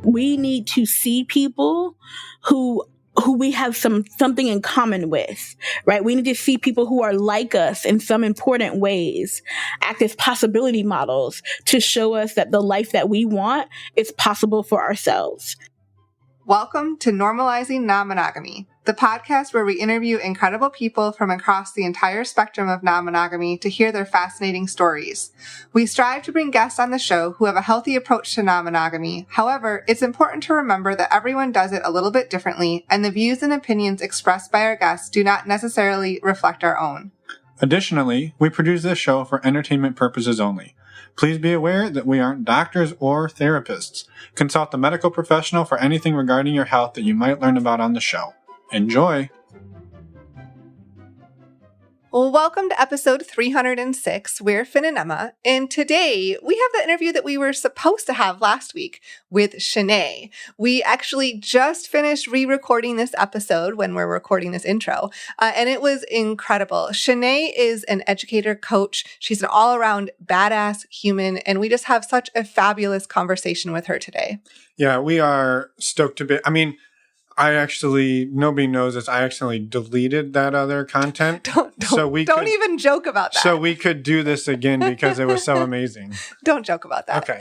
we need to see people who we have something in common with, right? We need to see people who are like us in some important ways, act as possibility models to show us that the life that we want is possible for ourselves. Welcome to Normalizing Non-Monogamy, the podcast where we interview incredible people from across the entire spectrum of non-monogamy to hear their fascinating stories. We strive to bring guests on the show who have a healthy approach to non-monogamy. However, it's important to remember that everyone does it a little bit differently, and the views and opinions expressed by our guests do not necessarily reflect our own. Additionally, we produce this show for entertainment purposes only. Please be aware that we aren't doctors or therapists. Consult a medical professional for anything regarding your health that you might learn about on the show. Enjoy! Well, welcome to episode 306. We're Finn and Emma, and today we have the interview that we were supposed to have last week with Chaneé. We actually just finished re-recording this episode when we're recording this intro, and it was incredible. Chaneé is an educator, coach. She's an all-around badass human, and we just have such a fabulous conversation with her today. Yeah, we are stoked to be. Nobody knows this. I accidentally deleted that other content. Don't even joke about that. So we could do this again because it was so amazing. Don't joke about that. Okay.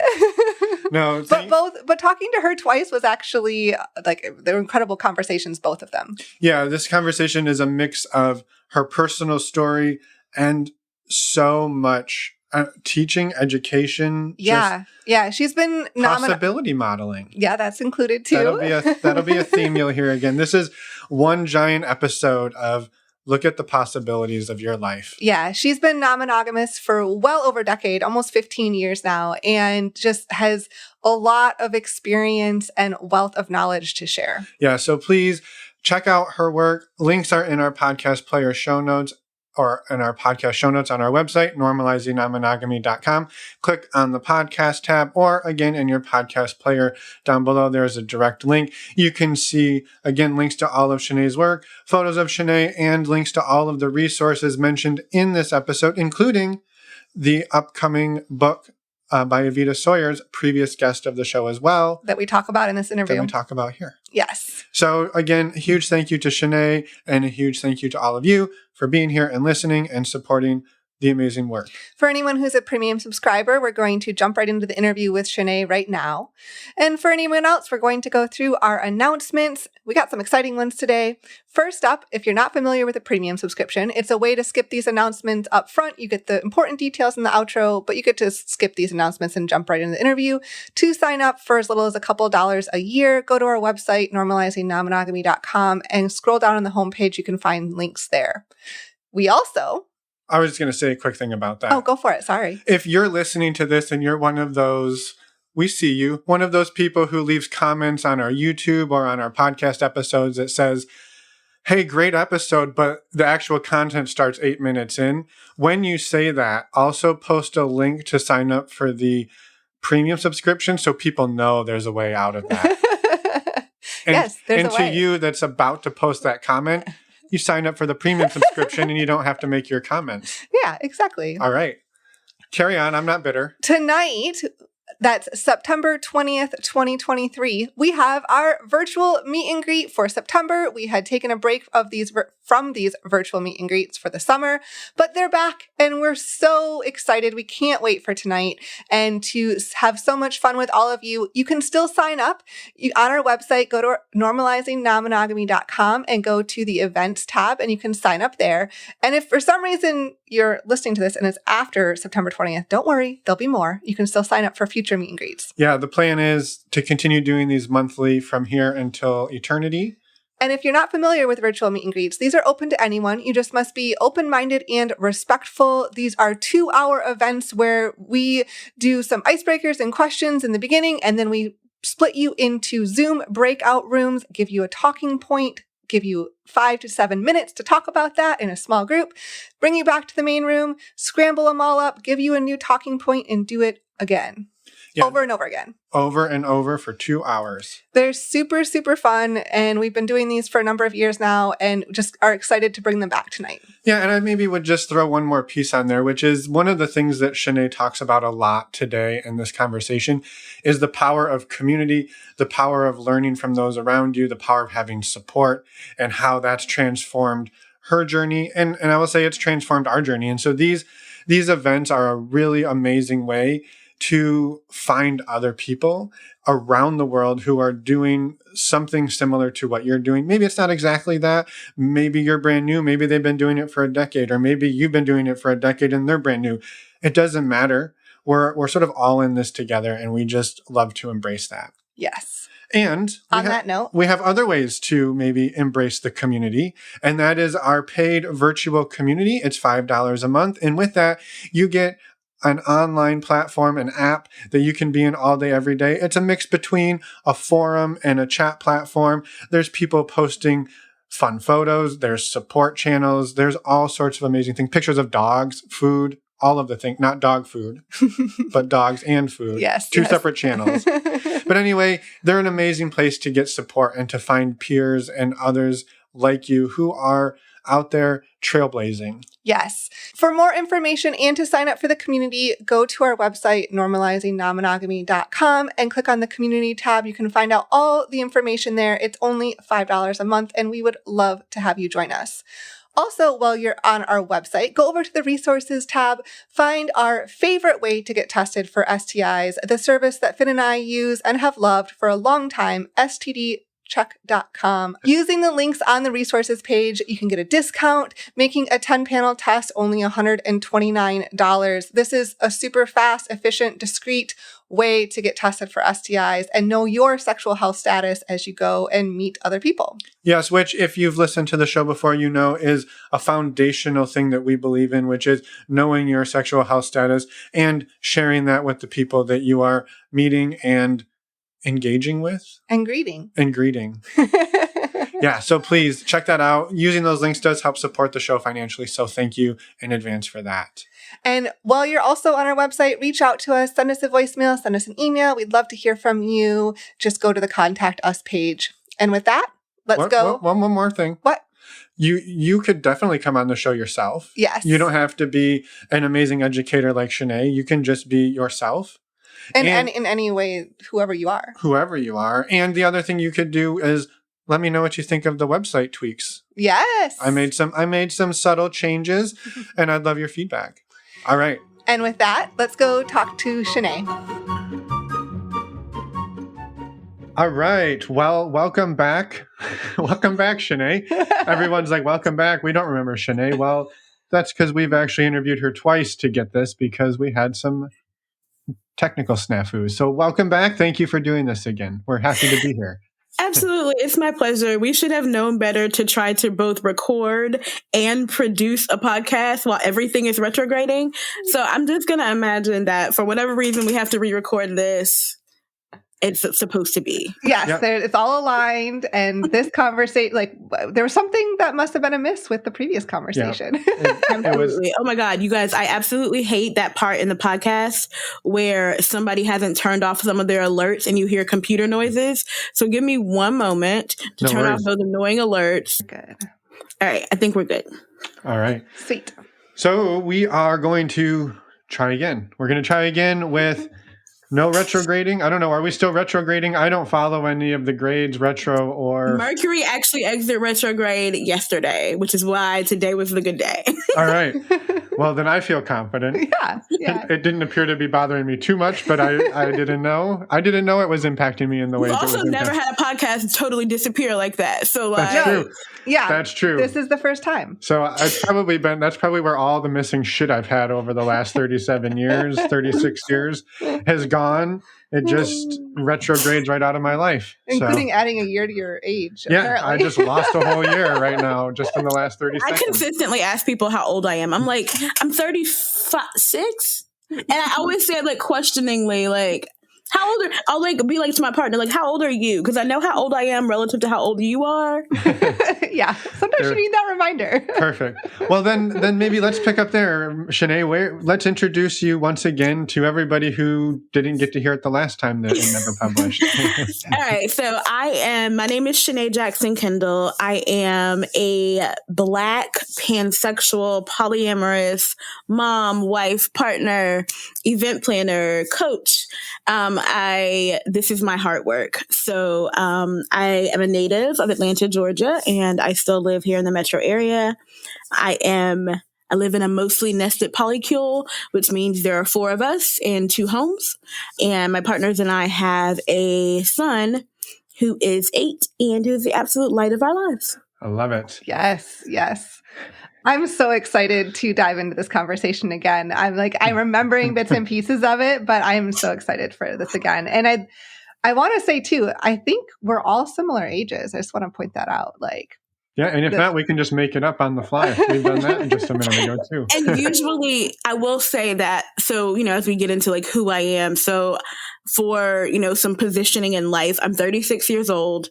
No, but talking to her twice was actually they were incredible conversations, both of them. Yeah, this conversation is a mix of her personal story and so much teaching, education. Yeah. She's been possibility modeling. Yeah, that's included too. That'll be a theme you'll hear again. This is one giant episode of look at the possibilities of your life. Yeah, she's been non-monogamous for well over a decade, almost 15 years now, and just has a lot of experience and wealth of knowledge to share. Yeah, so please check out her work. Links are in our podcast player show notes, or in our podcast show notes on our website, normalizingnonmonogamy.com. Click on the podcast tab, or again, in your podcast player down below, there's a direct link. You can see, again, links to all of Chaneé's work, photos of Chaneé, and links to all of the resources mentioned in this episode, including the upcoming book by Evita Sawyers, previous guest of the show as well. That we talk about in this interview. That we talk about here. Yes. So again, a huge thank you to Chaneé and a huge thank you to all of you for being here and listening and supporting the amazing work. For anyone who's a premium subscriber, we're going to jump right into the interview with Chaneé right now. And for anyone else, we're going to go through our announcements. We got some exciting ones today. First up, if you're not familiar with a premium subscription, it's a way to skip these announcements up front. You get the important details in the outro, but you get to skip these announcements and jump right into the interview. To sign up for as little as a couple $1 a year, go to our website, normalizingnonmonogamy.com, and scroll down on the homepage. You can find links there. I was just going to say a quick thing about that. Oh, go for it. Sorry. If you're listening to this and you're one of those, we see you, one of those people who leaves comments on our YouTube or on our podcast episodes that says, hey, great episode, but the actual content starts 8 minutes in. When you say that, also post a link to sign up for the premium subscription so people know there's a way out of that. Yes, there's a way. And to you that's about to post that comment, you sign up for the premium subscription and you don't have to make your comments. Yeah, exactly. All right. Carry on. I'm not bitter. Tonight, that's September 20th, 2023, we have our virtual meet and greet for September. We had taken a break from these virtual meet and greets for the summer, but they're back and we're so excited. We can't wait for tonight and to have so much fun with all of you. You can still sign up on our website. Go to normalizingnonmonogamy.com and go to the events tab and you can sign up there. And if for some reason you're listening to this and it's after September 20th, don't worry, there'll be more. You can still sign up for future meet and greets. Yeah, the plan is to continue doing these monthly from here until eternity. And if you're not familiar with virtual meet and greets, these are open to anyone. You just must be open-minded and respectful. These are 2-hour events where we do some icebreakers and questions in the beginning, and then we split you into Zoom breakout rooms, give you a talking point, give you 5 to 7 minutes to talk about that in a small group, bring you back to the main room, scramble them all up, give you a new talking point, and do it again. over and over again. Over and over for 2 hours. They're super, super fun. And we've been doing these for a number of years now and just are excited to bring them back tonight. Yeah, and I maybe would just throw one more piece on there, which is one of the things that Chaneé talks about a lot today in this conversation is the power of community, the power of learning from those around you, the power of having support, and how that's transformed her journey. And I will say it's transformed our journey. And so these events are a really amazing way to find other people around the world who are doing something similar to what you're doing. Maybe it's not exactly that. Maybe you're brand new. Maybe they've been doing it for a decade, or maybe you've been doing it for a decade and they're brand new. It doesn't matter. We're sort of all in this together, and we just love to embrace that. Yes. And on that note, we have other ways to maybe embrace the community, and that is our paid virtual community. It's $5 a month. And with that, you get an online platform, an app that you can be in all day, every day. It's a mix between a forum and a chat platform. There's people posting fun photos. There's support channels. There's all sorts of amazing things. Pictures of dogs, food, all of the things, not dog food, but dogs and food. Yes. Two separate channels. But anyway, they're an amazing place to get support and to find peers and others like you who are out there trailblazing. Yes. For more information and to sign up for the community, go to our website, normalizingnonmonogamy.com, and click on the community tab. You can find out all the information there. It's only $5 a month, and we would love to have you join us. Also, while you're on our website, go over to the resources tab, find our favorite way to get tested for STIs, the service that Finn and I use and have loved for a long time, stdcheck.com. Using the links on the resources page, you can get a discount, making a 10-panel test only $129. This is a super fast, efficient, discreet way to get tested for STIs and know your sexual health status as you go and meet other people. Yes, which if you've listened to the show before, you know is a foundational thing that we believe in, which is knowing your sexual health status and sharing that with the people that you are meeting and engaging with. And greeting. Yeah, so please check that out. Using those links does help support the show financially, so thank you in advance for that. And while you're also on our website, reach out to us, send us a voicemail, send us an email. We'd love to hear from you. Just go to the Contact Us page. And with that, let's go. One more thing. What? You could definitely come on the show yourself. Yes. You don't have to be an amazing educator like Chaneé. You can just be yourself. And in any way, whoever you are. And the other thing you could do is let me know what you think of the website tweaks. Yes. I made some subtle changes, and I'd love your feedback. All right. And with that, let's go talk to Chaneé. All right. Well, welcome back. Welcome back, Chaneé. Everyone's like, welcome back. We don't remember Chaneé. Well, that's because we've actually interviewed her twice to get this because we had some technical snafus. So welcome back. Thank you for doing this again. We're happy to be here. Absolutely. It's my pleasure. We should have known better to try to both record and produce a podcast while everything is retrograding. So I'm just going to imagine that for whatever reason, we have to re-record this. It's supposed to be. Yes, Yep. it's all aligned. And this conversation, there was something that must have been amiss with the previous conversation. It was, Absolutely. Oh my God, you guys, I absolutely hate that part in the podcast where somebody hasn't turned off some of their alerts and you hear computer noises. So give me one moment to turn off those annoying alerts. Good. All right, I think we're good. all right. Sweet. So we are going to try again. We're going to try again with no retrograding. I don't know. Are we still retrograding? I don't follow any of the grades, retro or... Mercury actually exited retrograde yesterday, which is why today was the good day. All right. Well, then I feel confident. Yeah. It didn't appear to be bothering me too much, but I didn't know. I didn't know it was impacting me in the way. We've also never had a podcast totally disappear like that. So That's true. Yeah. That's true. This is the first time. So that's probably where all the missing shit I've had over the last 36 years has gone. It just retrogrades right out of my life. Including adding a year to your age. Yeah, apparently. I just lost a whole year right now, just in the last 30 seconds. I consistently ask people how old I am. I'm like, I'm 36. And I always say questioningly, How old are, I'll like be like to my partner, like, how old are you? Because I know how old I am relative to how old you are. Yeah. Sometimes you need that reminder. Perfect. Well, then maybe let's pick up there. Chaneé, let's introduce you once again to everybody who didn't get to hear it the last time that it never published. All right. So my name is Chaneé Jackson Kendall. I am a Black, pansexual, polyamorous mom, wife, partner, event planner, coach. This is my heart work. So I am a native of Atlanta, Georgia, and I still live here in the metro area. I live in a mostly nested polycule, which means there are 4 of us in 2 homes. And my partners and I have a son who is 8 and who is the absolute light of our lives. I love it. Yes, yes. I'm so excited to dive into this conversation again. I'm remembering bits and pieces of it, but I'm so excited for this again. And I want to say too, I think we're all similar ages. I just want to point that out. Yeah, and if not, we can just make it up on the fly. We've done that just a minute ago too. And usually I will say that, so, as we get into like who I am, so for, some positioning in life, I'm 36 years old.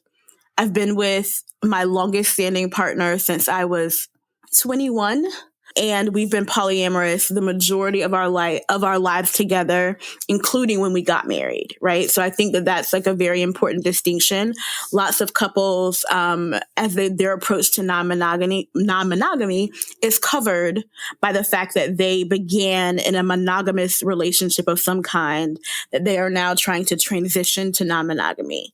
I've been with my longest standing partner since I was 21. And we've been polyamorous the majority of our lives together, including when we got married, right? So I think that that's like a very important distinction. Lots of couples, as their approach to non-monogamy is covered by the fact that they began in a monogamous relationship of some kind, that they are now trying to transition to non-monogamy.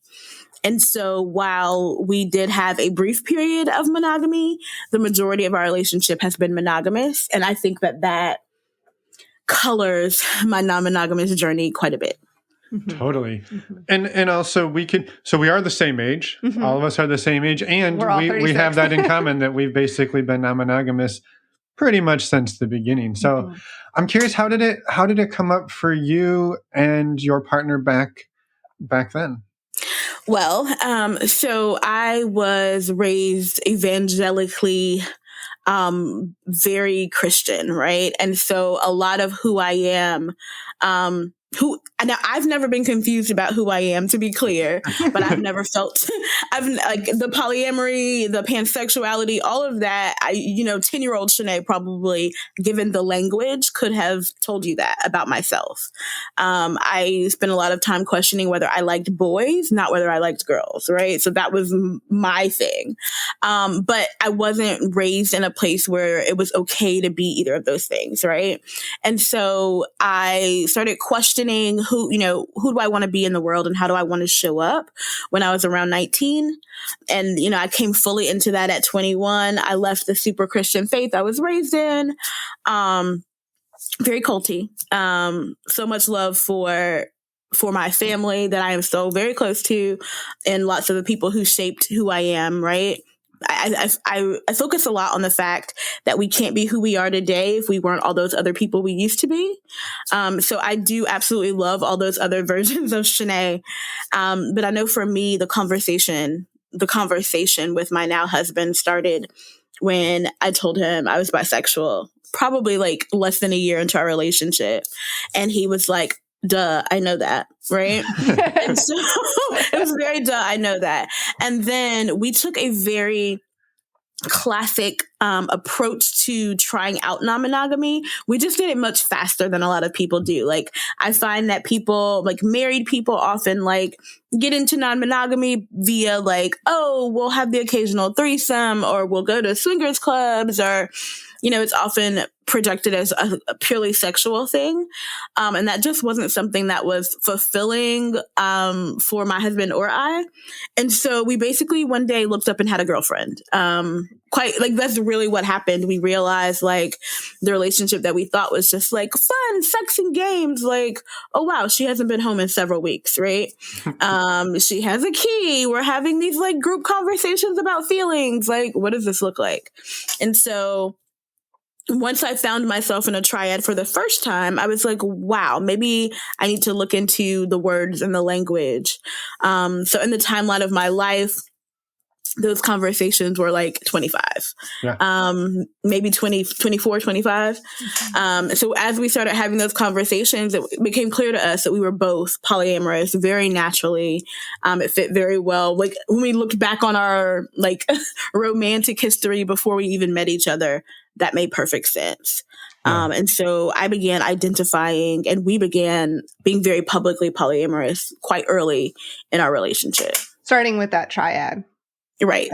And so while we did have a brief period of monogamy, the majority of our relationship has been monogamous. And I think that colors my non-monogamous journey quite a bit. Mm-hmm. Totally. Mm-hmm. And also we are the same age. Mm-hmm. All of us are the same age. And we have that in common, that we've basically been non-monogamous pretty much since the beginning. So I'm curious, how did it come up for you and your partner back then? Well, so I was raised evangelically, very Christian, right? And so a lot of who I am, now I've never been confused about who I am, to be clear, but I've never felt, I've like the polyamory, the pansexuality, all of that. 10-year-old Chaneé probably, given the language, could have told you that about myself. I spent a lot of time questioning whether I liked boys, not whether I liked girls, right? So that was my thing. But I wasn't raised in a place where it was okay to be either of those things, right? And so I started questioning who do I want to be in the world and how do I want to show up when I was around 19. And, I came fully into that at 21. I left the super Christian faith I was raised in. Very culty. So much love for my family that I am so very close to, and lots of the people who shaped who I am, right? I focus a lot on the fact that we can't be who we are today if we weren't all those other people we used to be. So I do absolutely love all those other versions of Chaneé. But I know for me, the conversation with my now husband started when I told him I was bisexual, probably like less than a year into our relationship. And he was like, duh, I know that, right? And so it was very duh, I know that. And then we took a very classic approach to trying out non-monogamy. We just did it much faster than a lot of people do. Like, I find that people, like married people, often like get into non-monogamy via like, oh, we'll have the occasional threesome, or we'll go to swingers clubs, or it's often projected as a purely sexual thing. And that just wasn't something that was fulfilling for my husband or I. And so we basically one day looked up and had a girlfriend. Quite like that's really what happened. We realized like the relationship that we thought was just like fun, sex and games. Like, oh wow, she hasn't been home in several weeks, right? She has a key. We're having these like group conversations about feelings. Like, what does this look like? And so once I found myself in a triad for the first time, I was like, wow, maybe I need to look into the words and the language. So in the timeline of my life, those conversations were like 25, maybe 20, 24, 25. So as we started having those conversations, it became clear to us that we were both polyamorous very naturally. It fit very well. Like when we looked back on our like romantic history before we even met each other, that made perfect sense. And so I began identifying and we began being very publicly polyamorous quite early in our relationship. Starting with that triad. Right.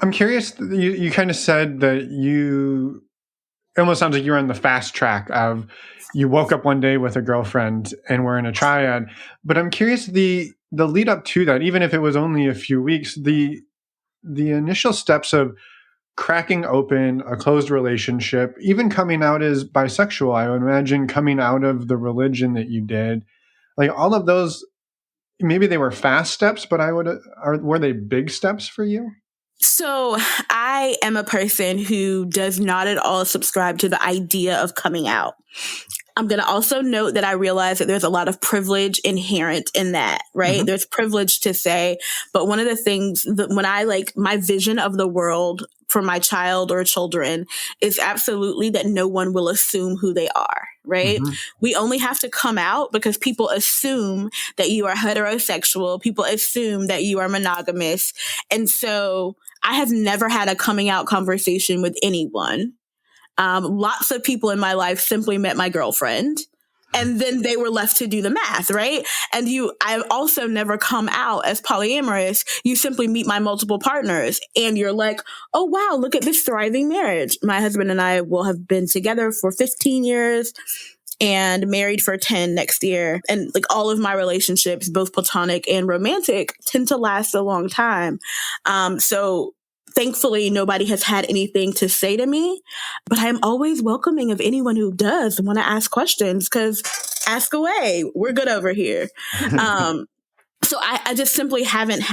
I'm curious, you kind of said that it almost sounds like you're on the fast track of you woke up one day with a girlfriend and we're in a triad. But I'm curious, the lead up to that, even if it was only a few weeks, the initial steps of cracking open a closed relationship, even coming out as bisexual, I would imagine coming out of the religion that you did, like all of those, maybe they were fast steps, but were they big steps for you? So I am a person who does not at all subscribe to the idea of coming out. I'm going to also note that I realize that there's a lot of privilege inherent in that, right? Mm-hmm. There's privilege to say, but one of the things that when I like my vision of the world for my child or children is absolutely that no one will assume who they are, right? Mm-hmm. We only have to come out because people assume that you are heterosexual. People assume that you are monogamous. And so I have never had a coming out conversation with anyone. Lots of people in my life simply met my girlfriend and then they were left to do the math, right? And I've also never come out as polyamorous. You simply meet my multiple partners and you're like, oh, wow, look at this thriving marriage. My husband and I will have been together for 15 years and married for 10 next year. And like all of my relationships, both platonic and romantic, tend to last a long time. So thankfully, nobody has had anything to say to me, but I'm always welcoming of anyone who does want to ask questions because ask away. We're good over here. So I just simply haven't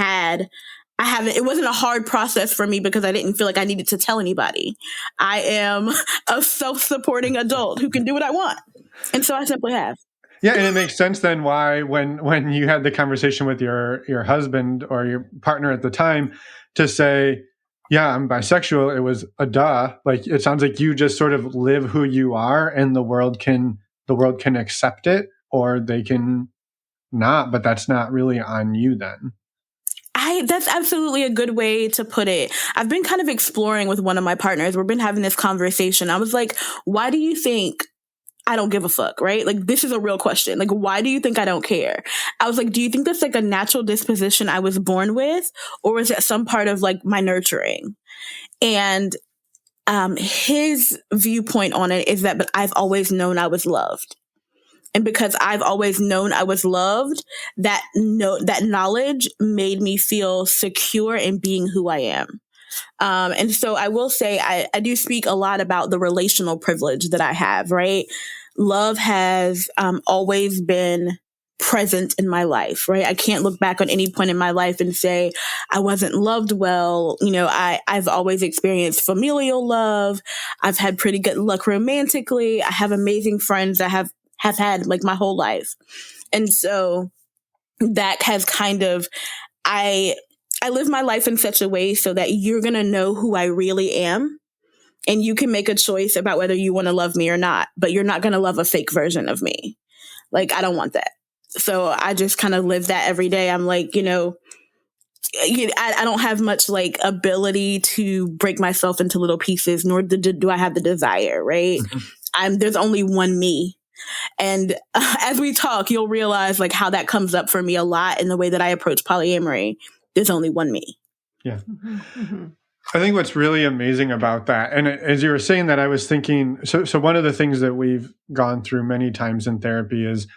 it wasn't a hard process for me because I didn't feel like I needed to tell anybody. I am a self-supporting adult who can do what I want. And so I simply have. Yeah, and it makes sense then why when you had the conversation with your husband or your partner at the time to say, yeah, I'm bisexual, it was a duh. Like it sounds like you just sort of live who you are and the world can accept it or they can not, but that's not really on you then. That's absolutely a good way to put it. I've been kind of exploring with one of my partners. We've been having this conversation. I was like, why do you think I don't give a fuck, right? Like, this is a real question. Like, why do you think I don't care? I was like, do you think that's like a natural disposition I was born with? Or is it some part of like my nurturing? And his viewpoint on it is that, but I've always known I was loved. And because I've always known I was loved, that knowledge made me feel secure in being who I am. And so I will say I do speak a lot about the relational privilege that I have, right? Love has always been present in my life, right? I can't look back on any point in my life and say I wasn't loved well. You know, I've always experienced familial love. I've had pretty good luck romantically. I have amazing friends that have had like my whole life. And so that has kind of, I live my life in such a way so that you're going to know who I really am. And you can make a choice about whether you want to love me or not, but you're not going to love a fake version of me. Like, I don't want that. So I just kind of live that every day. I'm like, I don't have much like ability to break myself into little pieces, nor do I have the desire, right? Mm-hmm. There's only one me. And as we talk, you'll realize like how that comes up for me a lot in the way that I approach polyamory. There's only one me. Yeah. Mm-hmm. I think what's really amazing about that, and as you were saying that, I was thinking, so one of the things that we've gone through many times in therapy is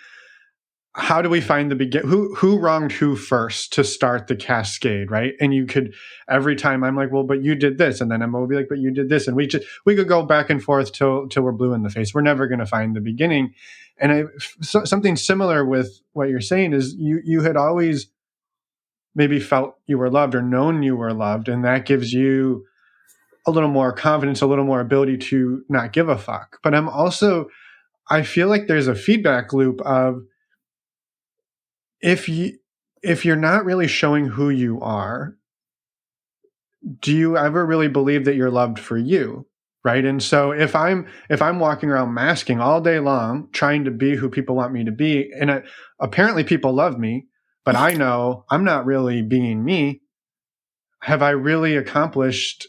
how do we find who wronged who first to start the cascade, right? And you could, every time I'm like, well, but you did this. And then Emma will be like, but you did this. And we could go back and forth till we're blue in the face. We're never going to find the beginning. And something similar with what you're saying is you had always maybe felt you were loved or known you were loved. And that gives you a little more confidence, a little more ability to not give a fuck. But I feel like there's a feedback loop of, if you're not really showing who you are, do you ever really believe that you're loved for you? Right. And so if I'm walking around masking all day long, trying to be who people want me to be, and apparently people love me, but I know I'm not really being me, have I really accomplished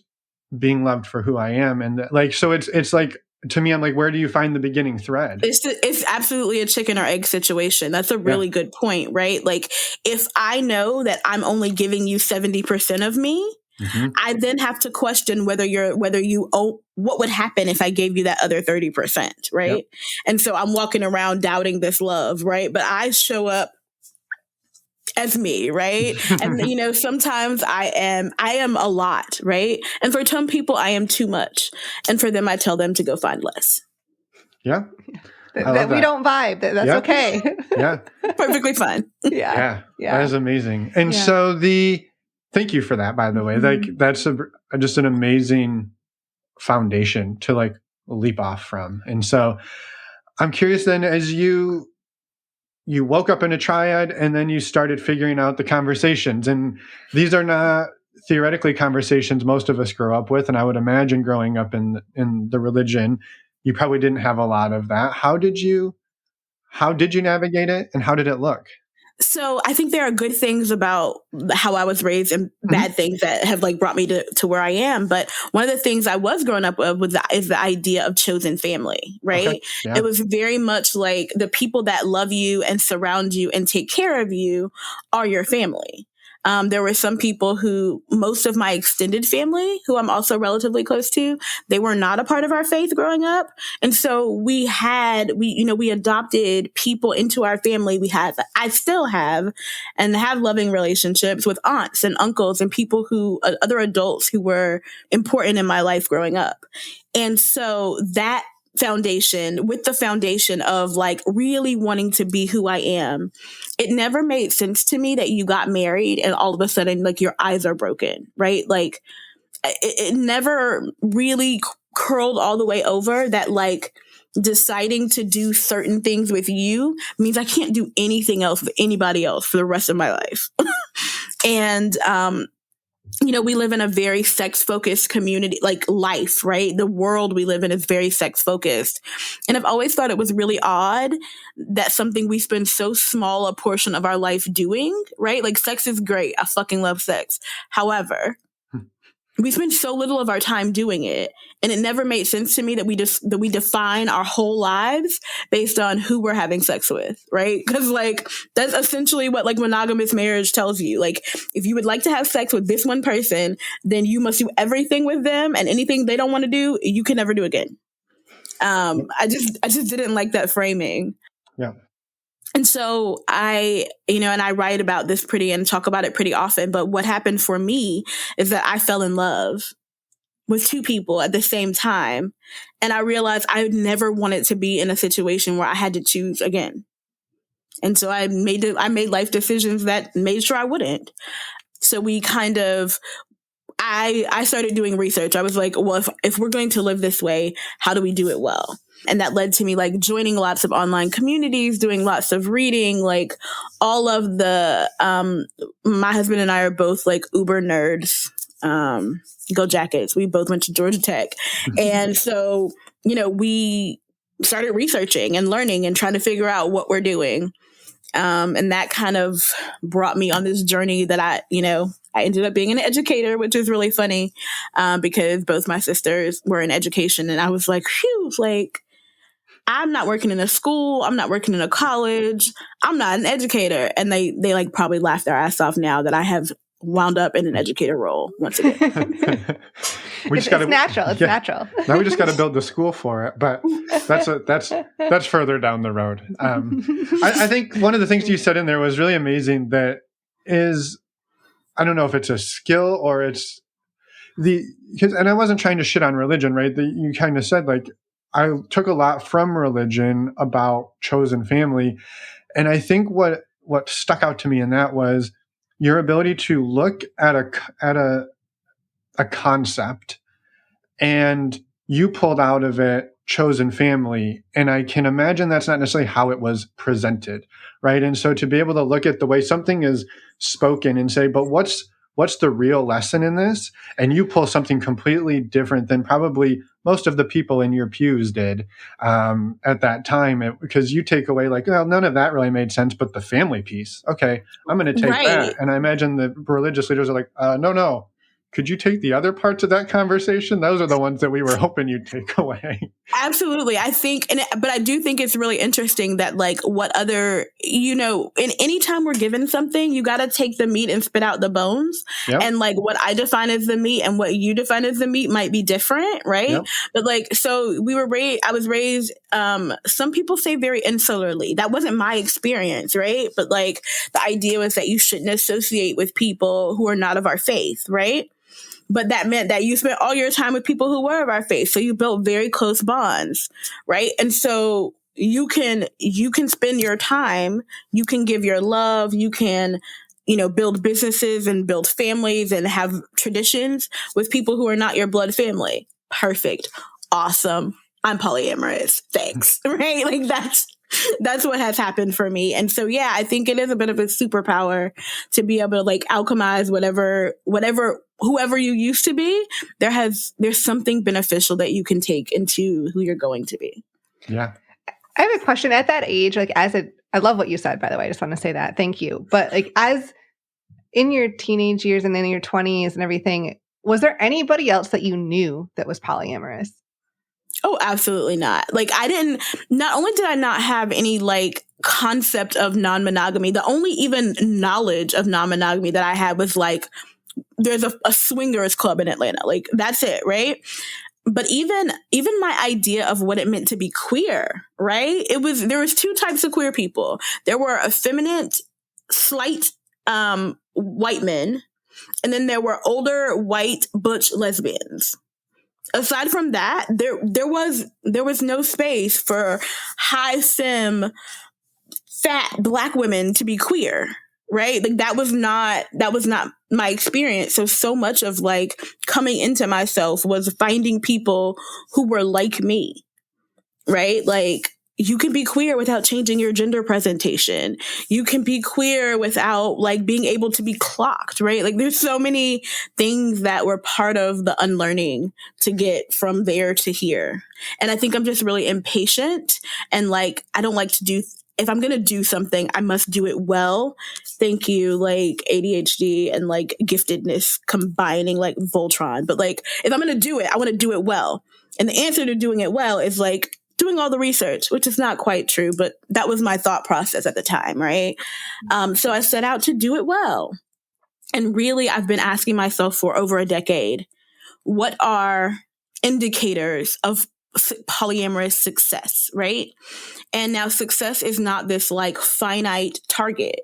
being loved for who I am? And so it's like, to me, I'm like, where do you find the beginning thread? It's absolutely a chicken or egg situation. That's a really good point, right? Like, if I know that I'm only giving you 70% of me, I then have to question what would happen if I gave you that other 30%, right? Yep. And so I'm walking around doubting this love, right? But I show up as me, right? And sometimes I am a lot, right? And for some people I am too much. And for them I tell them to go find less. Yeah. That we don't vibe. That's okay. Yeah. Perfectly fine. Yeah. That is amazing. And so thank you for that, by the way. Like, that's just an amazing foundation to like leap off from. And so I'm curious then, as you woke up in a triad and then you started figuring out the conversations, and these are not theoretically conversations most of us grow up with. And I would imagine growing up in the religion, you probably didn't have a lot of that. How did you navigate it, and how did it look? So I think there are good things about how I was raised and bad things that have like brought me to where I am. But one of the things I was growing up with is the idea of chosen family, right? Okay. Yeah. It was very much like the people that love you and surround you and take care of you are your family. There were some people who, most of my extended family, who I'm also relatively close to, they were not a part of our faith growing up. And so we adopted people into our family. I still have loving relationships with aunts and uncles and people other adults who were important in my life growing up. And so that foundation, with the foundation of like really wanting to be who I am, it never made sense to me that you got married and all of a sudden like your eyes are broken, right? Like it never really curled all the way over that like deciding to do certain things with you means I can't do anything else with anybody else for the rest of my life. And we live in a very sex-focused community, like life, right? The world we live in is very sex-focused. And I've always thought it was really odd that something we spend so small a portion of our life doing, right? Like sex is great. I fucking love sex. However, we spend so little of our time doing it. And it never made sense to me that we define our whole lives based on who we're having sex with, right? Because like that's essentially what like monogamous marriage tells you. Like if you would like to have sex with this one person, then you must do everything with them, and anything they don't want to do, you can never do again. I just didn't like that framing. Yeah. And so I write about this and talk about it pretty often. But what happened for me is that I fell in love with two people at the same time. And I realized I never wanted to be in a situation where I had to choose again. And so I made life decisions that made sure I wouldn't. So we I started doing research. I was like, well, if we're going to live this way, how do we do it well? And that led to me like joining lots of online communities, doing lots of reading, like all of the, my husband and I are both like uber nerds, go Jackets. We both went to Georgia Tech. And so, we started researching and learning and trying to figure out what we're doing. And that kind of brought me on this journey that I ended up being an educator, which is really funny, because both my sisters were in education. And I was like, phew, like, I'm not working in a school. I'm not working in a college. I'm not an educator. And they like probably laugh their ass off now that I have wound up in an educator role once again. It's natural. It's natural. Now we just got to build the school for it, but that's further down the road. I think one of the things you said in there was really amazing. That is, I don't know if it's a skill or it's and I wasn't trying to shit on religion, right? You kind of said like, I took a lot from religion about chosen family. And I think what stuck out to me in that was your ability to look at a concept, and you pulled out of it chosen family. And I can imagine that's not necessarily how it was presented, right? And so to be able to look at the way something is spoken and say, but what's what's the real lesson in this? And you pull something completely different than probably most of the people in your pews did at that time, because you take away like, well, none of that really made sense, but the family piece. Okay, I'm going to take Right. that. And I imagine the religious leaders are like, no. Could you take the other parts of that conversation? Those are the ones that we were hoping you'd take away. Absolutely. I think, but I do think it's really interesting that like what other, in any time we're given something, you got to take the meat and spit out the bones. Yep. And like what I define as the meat and what you define as the meat might be different. Right. Yep. But like, so I was raised, some people say very insularly. That wasn't my experience. Right. But like the idea was that you shouldn't associate with people who are not of our faith. Right. But that meant that you spent all your time with people who were of our faith. So you built very close bonds, right? And so you can spend your time, you can give your love, you can, build businesses and build families and have traditions with people who are not your blood family. Perfect. Awesome. I'm polyamorous. Thanks. Right? Like that's what has happened for me. And so, yeah, I think it is a bit of a superpower to be able to like alchemize whoever you used to be. There's something beneficial that you can take into who you're going to be. Yeah. I have a question at that age, like I love what you said, by the way. I just want to say that. Thank you. But like as in your teenage years and in your 20s and everything, was there anybody else that you knew that was polyamorous? Oh, absolutely not. Like not only did I not have any like concept of non-monogamy, the only even knowledge of non-monogamy that I had was like, there's a swingers club in Atlanta. Like that's it. Right. But even my idea of what it meant to be queer, right? There was two types of queer people. There were effeminate, slight, white men. And then there were older, white, butch lesbians. Aside from that, there was no space for high femme, fat Black women to be queer, right? Like that was not my experience. So much of like coming into myself was finding people who were like me, right? Like you can be queer without changing your gender presentation. You can be queer without like being able to be clocked, right? Like there's so many things that were part of the unlearning to get from there to here. And I think I'm just really impatient and like, I don't like to if I'm going to do something, I must do it well. Thank you, like ADHD and like giftedness combining like Voltron. But like, if I'm going to do it, I want to do it well. And the answer to doing it well is like doing all the research, which is not quite true, but that was my thought process at the time, right? So I set out to do it well. And really, I've been asking myself for over a decade, what are indicators of polyamorous success, right? And now success is not this like finite target.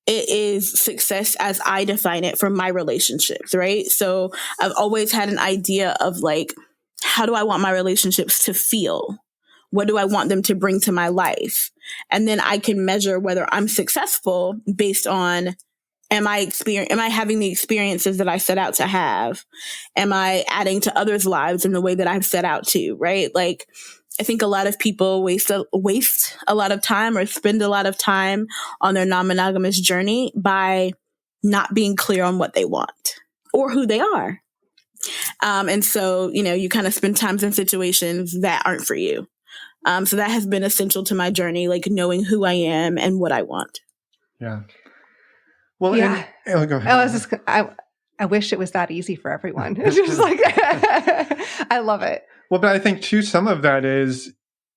It is success as I define it for my relationships, right? So I've always had an idea of like, how do I want my relationships to feel? What do I want them to bring to my life? And then I can measure whether I'm successful based on, am I having the experiences that I set out to have? Am I adding to others' lives in the way that I've set out to, right? Like, I think a lot of people waste a lot of time or spend a lot of time on their non-monogamous journey by not being clear on what they want or who they are. And so, you kind of spend times in situations that aren't for you. So that has been essential to my journey, like knowing who I am and what I want. Yeah. Well, yeah. Go ahead. I wish it was that easy for everyone. It's just like, I love it. Well, but I think too, some of that is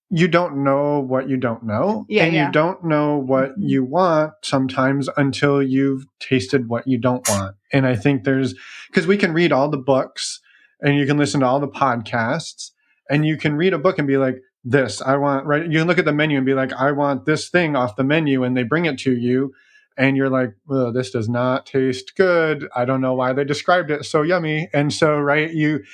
you don't know what you don't know. Yeah, and you don't know what you want sometimes until you've tasted what you don't want. And I think because we can read all the books and you can listen to all the podcasts and you can read a book and be like, this, I want, right? You can look at the menu and be like, I want this thing off the menu, and they bring it to you. And you're like, well, this does not taste good. I don't know why they described it so yummy. And so, right, you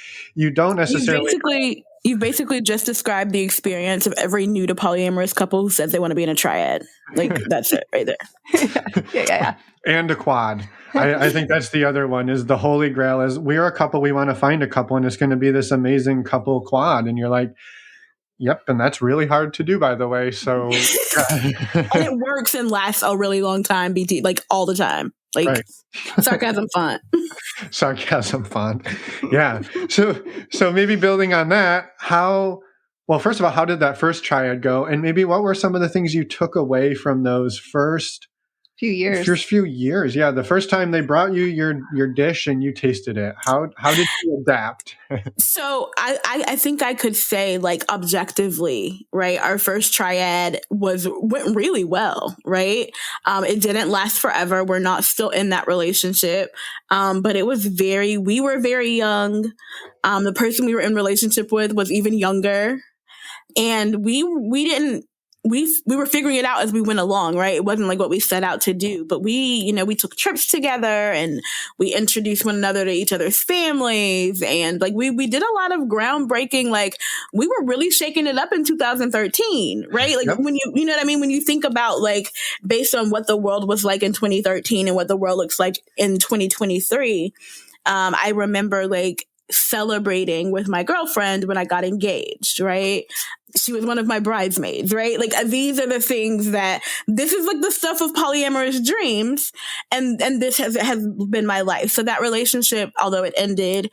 don't necessarily... You basically just described the experience of every new to polyamorous couple who says they want to be in a triad. Like, that's it right there. Yeah. And a quad. I think that's the other one, is the holy grail is we're a couple, we want to find a couple, and it's going to be this amazing couple quad. And you're like, yep, and that's really hard to do, by the way. So, and it works and lasts a really long time, BT, like all the time. Like right. sarcasm font. Sarcasm font. Yeah. So maybe building on that, first of all, how did that first triad go? And maybe what were some of the things you took away from those first few years? Yeah. The first time they brought you your dish and you tasted it. How did you adapt? So I think I could say, like, objectively, right, our first triad went really well, right? It didn't last forever. We're not still in that relationship. But we were very young. The person we were in relationship with was even younger. And we were figuring it out as we went along, right? It wasn't like what we set out to do, but we took trips together and we introduced one another to each other's families. And like, we did a lot of groundbreaking, like we were really shaking it up in 2013, right? Like, Yep. when you know what I mean? When you think about, like, based on what the world was like in 2013 and what the world looks like in 2023, I remember, like, celebrating with my girlfriend when I got engaged, right? She was one of my bridesmaids, right? Like, these are the things this is like the stuff of polyamorous dreams. And this has been my life. So that relationship, although it ended,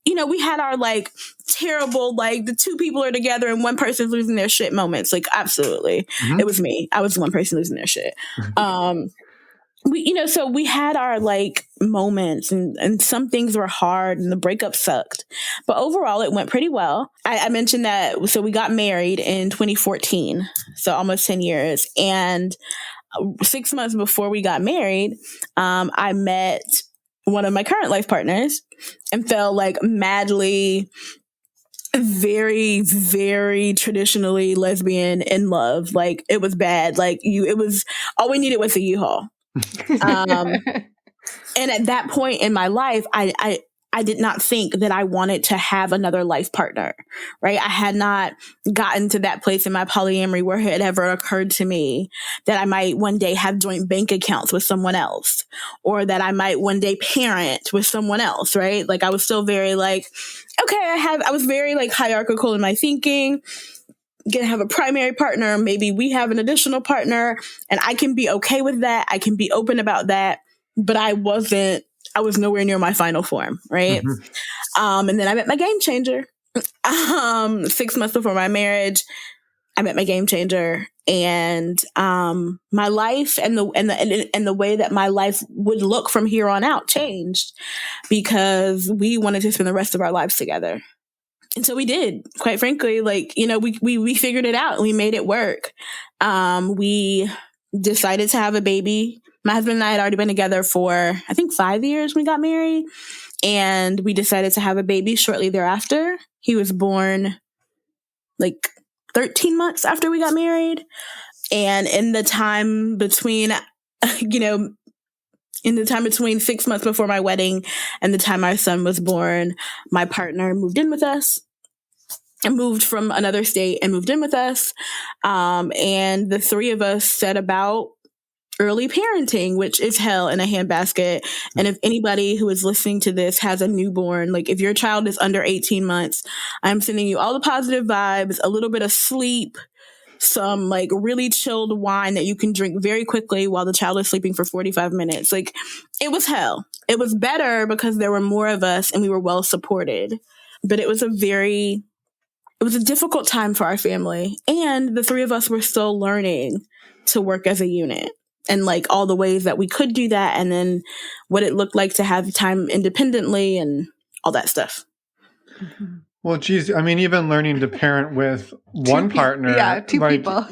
we had our, like, terrible, like, the two people are together and one person's losing their shit moments. Like, absolutely. Mm-hmm. It was me. I was the one person losing their shit. So we had our, like, moments, and some things were hard and the breakup sucked, but overall it went pretty well. I mentioned that. So we got married in 2014, so almost 10 years. And 6 months before we got married, I met one of my current life partners and fell, like, madly, very, very traditionally lesbian in love. Like, it was bad. Like, it was, all we needed was a U-Haul. And at that point in my life, I did not think that I wanted to have another life partner, right? I had not gotten to that place in my polyamory where it ever occurred to me that I might one day have joint bank accounts with someone else, or that I might one day parent with someone else, right? Like, I was still very, like, okay, I was very, like, hierarchical in my thinking. Gonna have a primary partner, maybe we have an additional partner, and I can be okay with that. I can be open about that, but I was nowhere near my final form, right? Mm-hmm. And then I met my game changer. 6 months before my marriage, I met my game changer, and my life and the way that my life would look from here on out changed, because we wanted to spend the rest of our lives together. And so we did, quite frankly. Like, we figured it out and we made it work. We decided to have a baby. My husband and I had already been together for, I think, 5 years when we got married. And we decided to have a baby shortly thereafter. He was born, like, 13 months after we got married. And in the time between, 6 months before my wedding and the time our son was born, my partner moved in with us. And moved from another state and moved in with us. And the three of us set about early parenting, which is hell in a handbasket. And if anybody who is listening to this has a newborn, like, if your child is under 18 months, I'm sending you all the positive vibes, a little bit of sleep, some, like, really chilled wine that you can drink very quickly while the child is sleeping for 45 minutes. Like, it was hell. It was better because there were more of us and we were well supported. But it was a difficult time for our family, and the three of us were still learning to work as a unit, and, like, all the ways that we could do that, and then what it looked like to have time independently and all that stuff. Well, geez, I mean, even learning to parent with one partner, two people.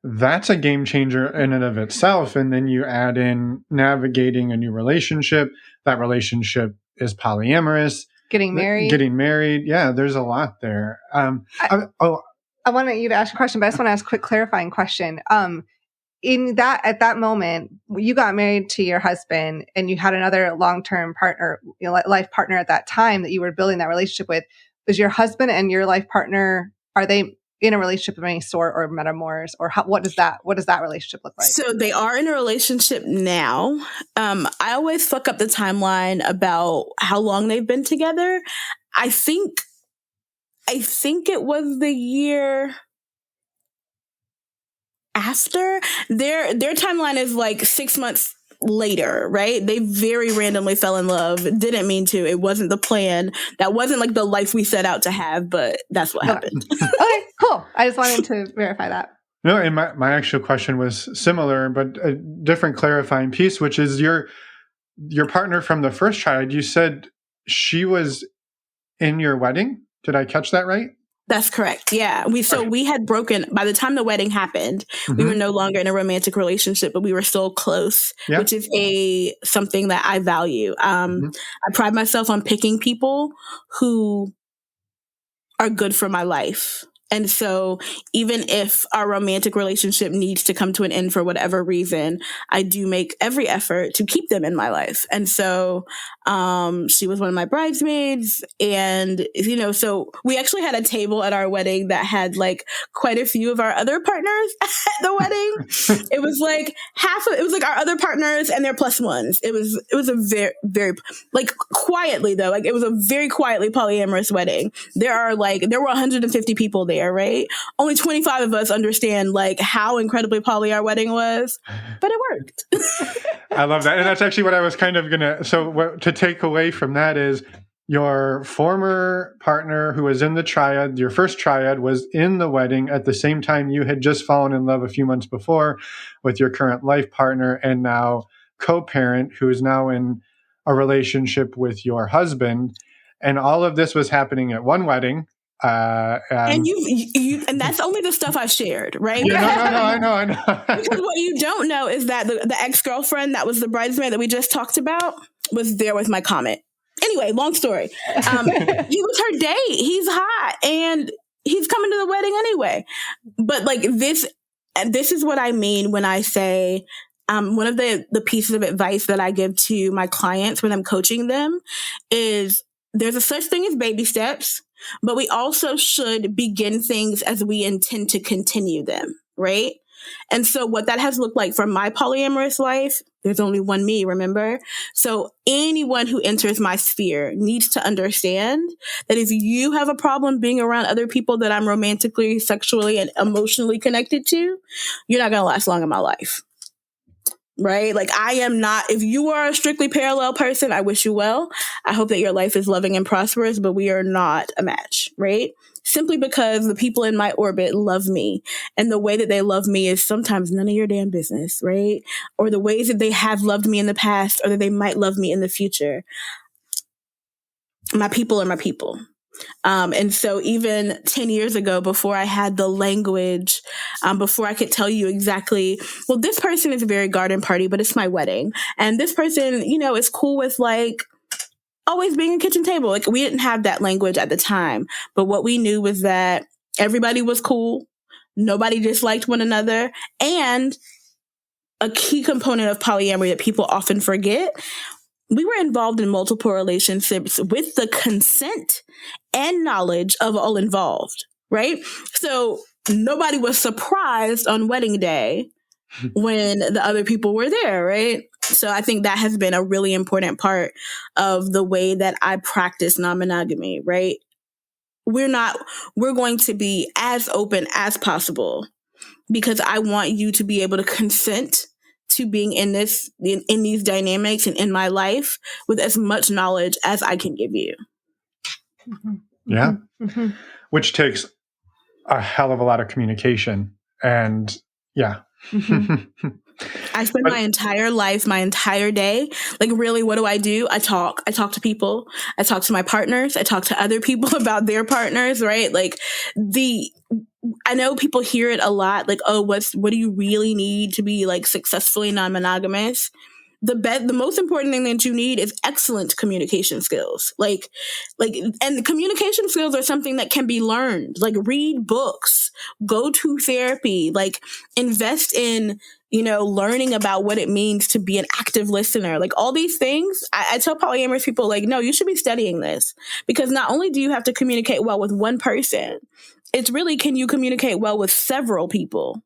That's a game changer in and of itself. And then you add in navigating a new relationship. That relationship is polyamorous. Getting married. Yeah, there's a lot there. I wanted you to ask a question, but I just want to ask a quick clarifying question. At that moment, you got married to your husband and you had another long-term partner, life partner at that time that you were building that relationship with. Was your husband and your life partner, are they in a relationship of any sort, or metamors, or what does that relationship look like? So they are in a relationship now. I always fuck up the timeline about how long they've been together. I think it was the year after. Their timeline is, like, 6 months later, right? They very randomly fell in love. Didn't mean to. It wasn't the plan. That wasn't like the life we set out to have, but that's what happened. Okay, cool. I just wanted to verify that. No, and my actual question was similar, but a different clarifying piece, which is your partner from the first triad. You said she was in your wedding. Did I catch that right? That's correct. Yeah. We had broken by the time the wedding happened. Mm-hmm. We were no longer in a romantic relationship, but we were still close, which is something that I value. I pride myself on picking people who are good for my life. And so even if our romantic relationship needs to come to an end for whatever reason, I do make every effort to keep them in my life. And so she was one of my bridesmaids. And, so we actually had a table at our wedding that had like quite a few of our other partners at the wedding. It was like it was like our other partners and their plus ones. It was a very, very, like quietly though, like it was a very quietly polyamorous wedding. There were 150 people there. Right? Only 25 of us understand like how incredibly poly our wedding was, but it worked. I love that. And that's actually what I was kind of to take away from that is your former partner who was in the triad, your first triad, was in the wedding at the same time you had just fallen in love a few months before with your current life partner and now co-parent who is now in a relationship with your husband. And all of this was happening at one wedding. And and that's only the stuff I shared, right? Yeah, no, I know. Because what you don't know is that the ex-girlfriend that was the bridesmaid that we just talked about was there with my comment. Anyway, long story. He was her date. He's hot and he's coming to the wedding anyway. But like this is what I mean when I say one of the pieces of advice that I give to my clients when I'm coaching them is there's a such thing as baby steps. But we also should begin things as we intend to continue them, right? And so what that has looked like for my polyamorous life, there's only one me, remember? So anyone who enters my sphere needs to understand that if you have a problem being around other people that I'm romantically, sexually, and emotionally connected to, you're not going to last long in my life. Right? Like I am not, if you are a strictly parallel person, I wish you well. I hope that your life is loving and prosperous, but we are not a match, right? Simply because the people in my orbit love me. And the way that they love me is sometimes none of your damn business, right? Or the ways that they have loved me in the past or that they might love me in the future. My people are my people. And so even 10 years ago, before I had the language, before I could tell you exactly, well, this person is a very garden party, but it's my wedding. And this person, is cool with like always being a kitchen table. Like we didn't have that language at the time. But what we knew was that everybody was cool. Nobody disliked one another. And a key component of polyamory that people often forget, we were involved in multiple relationships with the consent and knowledge of all involved, right? So nobody was surprised on wedding day when the other people were there, right? So I think that has been a really important part of the way that I practice non-monogamy, right? We're going to be as open as possible because I want you to be able to consent to being in these dynamics and in my life with as much knowledge as I can give you. Yeah. Mm-hmm. Which takes a hell of a lot of communication. And yeah. Mm-hmm. I spend my entire life, my entire day, like really, what do? I talk to people. I talk to my partners. I talk to other people about their partners, right? Like I know people hear it a lot, like, oh, what do you really need to be like successfully non-monogamous? The most important thing that you need is excellent communication skills. And the communication skills are something that can be learned. Like read books, go to therapy, like invest in, learning about what it means to be an active listener. Like all these things, I tell polyamorous people, like, no, you should be studying this because not only do you have to communicate well with one person, it's really, can you communicate well with several people,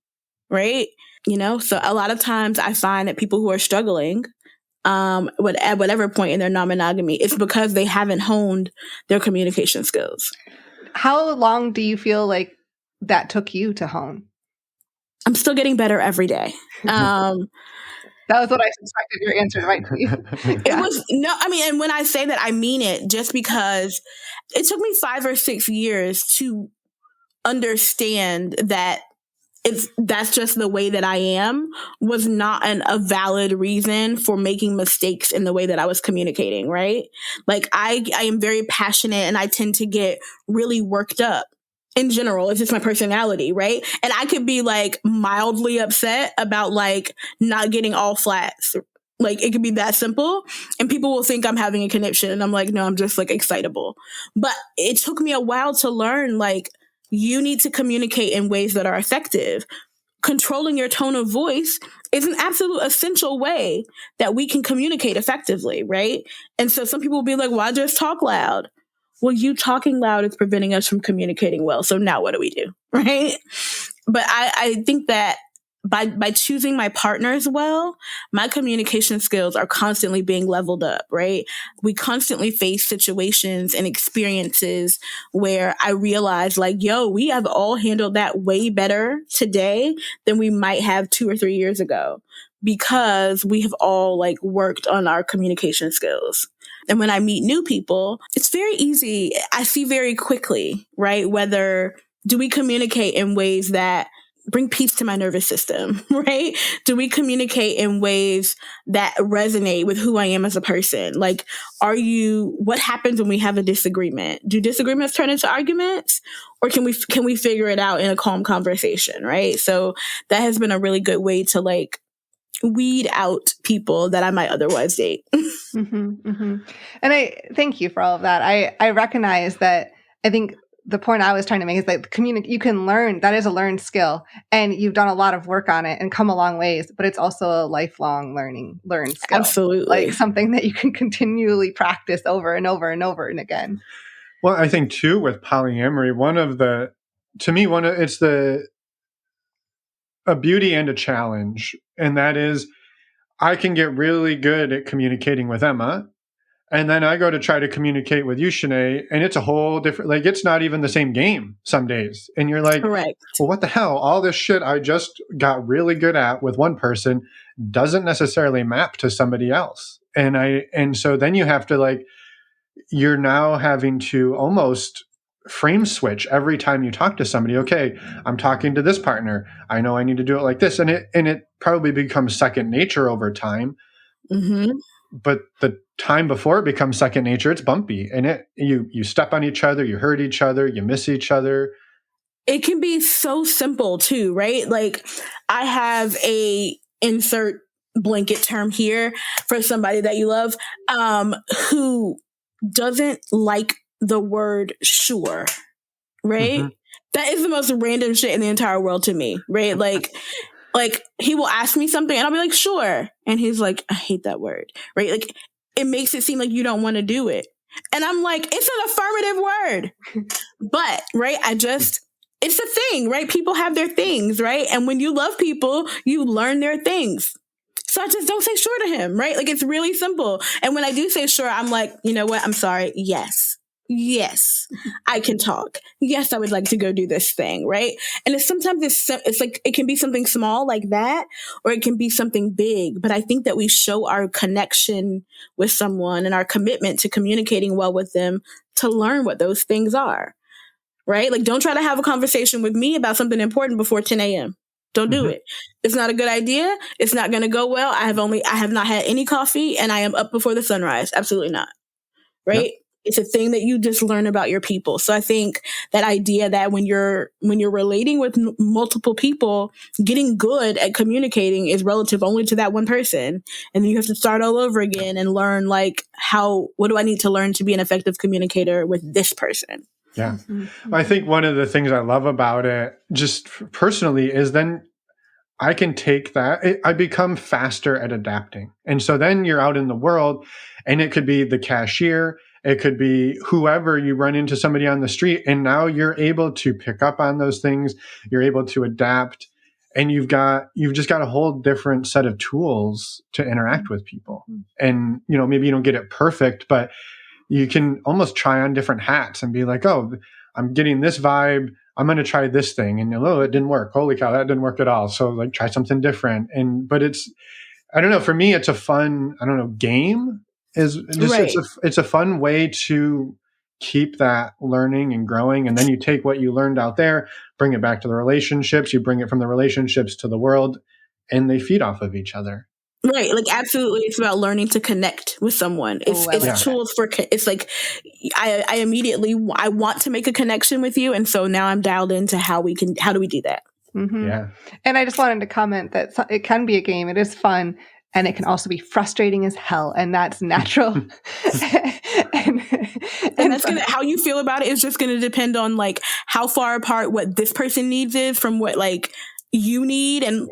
right? So a lot of times I find that people who are struggling, at whatever point in their non-monogamy, it's because they haven't honed their communication skills. How long do you feel like that took you to hone? I'm still getting better every day. That was what I suspected your answer might be. It was no, I mean, and when I say that, I mean it, just because it took me 5 or 6 years to understand that if that's just the way that I am was not a valid reason for making mistakes in the way that I was communicating, right? Like I am very passionate and I tend to get really worked up in general. It's just my personality, right? And I could be like mildly upset about like not getting all flats. Like it could be that simple and people will think I'm having a conniption and I'm like, no, I'm just like excitable. But it took me a while to learn like you need to communicate in ways that are effective. Controlling your tone of voice is an absolute essential way that we can communicate effectively, right? And so some people will be like, why just talk loud? Well, you talking loud is preventing us from communicating well. So now what do we do, right? But I think that by choosing my partners well, my communication skills are constantly being leveled up, right? We constantly face situations and experiences where I realize like, yo, we have all handled that way better today than we might have 2 or 3 years ago because we have all like worked on our communication skills. And when I meet new people, it's very easy. I see very quickly, right? Whether do we communicate in ways that bring peace to my nervous system, right? Do we communicate in ways that resonate with who I am as a person? Like, what happens when we have a disagreement? Do disagreements turn into arguments? Or can we figure it out in a calm conversation, right? So that has been a really good way to like weed out people that I might otherwise date. Mm-hmm, mm-hmm. And I thank you for all of that. I recognize that. I think the point I was trying to make is that you can learn, that is a learned skill, and you've done a lot of work on it and come a long ways, but it's also a lifelong learned skill. Absolutely. Like something that you can continually practice over and over and over and again. Well, I think too with polyamory, it's a beauty and a challenge. And that is, I can get really good at communicating with Emma. And then I go to try to communicate with you, Chaneé, and it's a whole different, like, it's not even the same game some days. And you're like, correct. Well, what the hell? All this shit I just got really good at with one person doesn't necessarily map to somebody else. And so then you have to like, you're now having to almost frame switch every time you talk to somebody. Okay, I'm talking to this partner. I know I need to do it like this. And it probably becomes second nature over time. Mm-hmm. But the time before it becomes second nature, it's bumpy, and you step on each other, you hurt each other, you miss each other. It can be so simple too, right? Like I have a insert blanket term here for somebody that you love, who doesn't like the word sure, right? Mm-hmm. That is the most random shit in the entire world to me, right? Like he will ask me something and I'll be like, sure. And he's like, I hate that word, right? Like it makes it seem like you don't want to do it. And I'm like, it's an affirmative word. But, right, it's a thing, right? People have their things, right? And when you love people, you learn their things. So I just don't say sure to him, right? Like it's really simple. And when I do say sure, I'm like, you know what? I'm sorry. Yes, I can talk. Yes, I would like to go do this thing, right? And it's like, it can be something small like that, or it can be something big. But I think that we show our connection with someone and our commitment to communicating well with them to learn what those things are, right? Like don't try to have a conversation with me about something important before 10 a.m. Don't do it. It's not a good idea. It's not going to go well. I have not had any coffee and I am up before the sunrise. Absolutely not. Right. Yep. It's a thing that you just learn about your people. So I think that idea that when you're relating with multiple people, getting good at communicating is relative only to that one person. And then you have to start all over again and learn like what do I need to learn to be an effective communicator with this person? Yeah. I think one of the things I love about it just personally is then I can take that. I become faster at adapting. And so then you're out in the world and it could be the cashier. It could be whoever, you run into somebody on the street and now you're able to pick up on those things. You're able to adapt and you've just got a whole different set of tools to interact with people. And, maybe you don't get it perfect, but you can almost try on different hats and be like, oh, I'm getting this vibe. I'm going to try this thing. And it didn't work. Holy cow, that didn't work at all. So like try something different. But I don't know. For me, it's a fun, game. Right. It's a fun way to keep that learning and growing. And then you take what you learned out there, bring it back to the relationships. You bring it from the relationships to the world, and they feed off of each other. Right. Like, absolutely. It's about learning to connect with someone. It's tools for, it's like, I immediately, I want to make a connection with you. And so now I'm dialed into how do we do that? Mm-hmm. Yeah. And I just wanted to comment that it can be a game. It is fun. And it can also be frustrating as hell. And that's natural. and that's how you feel about it is just going to depend on like how far apart what this person needs is from what like you need. And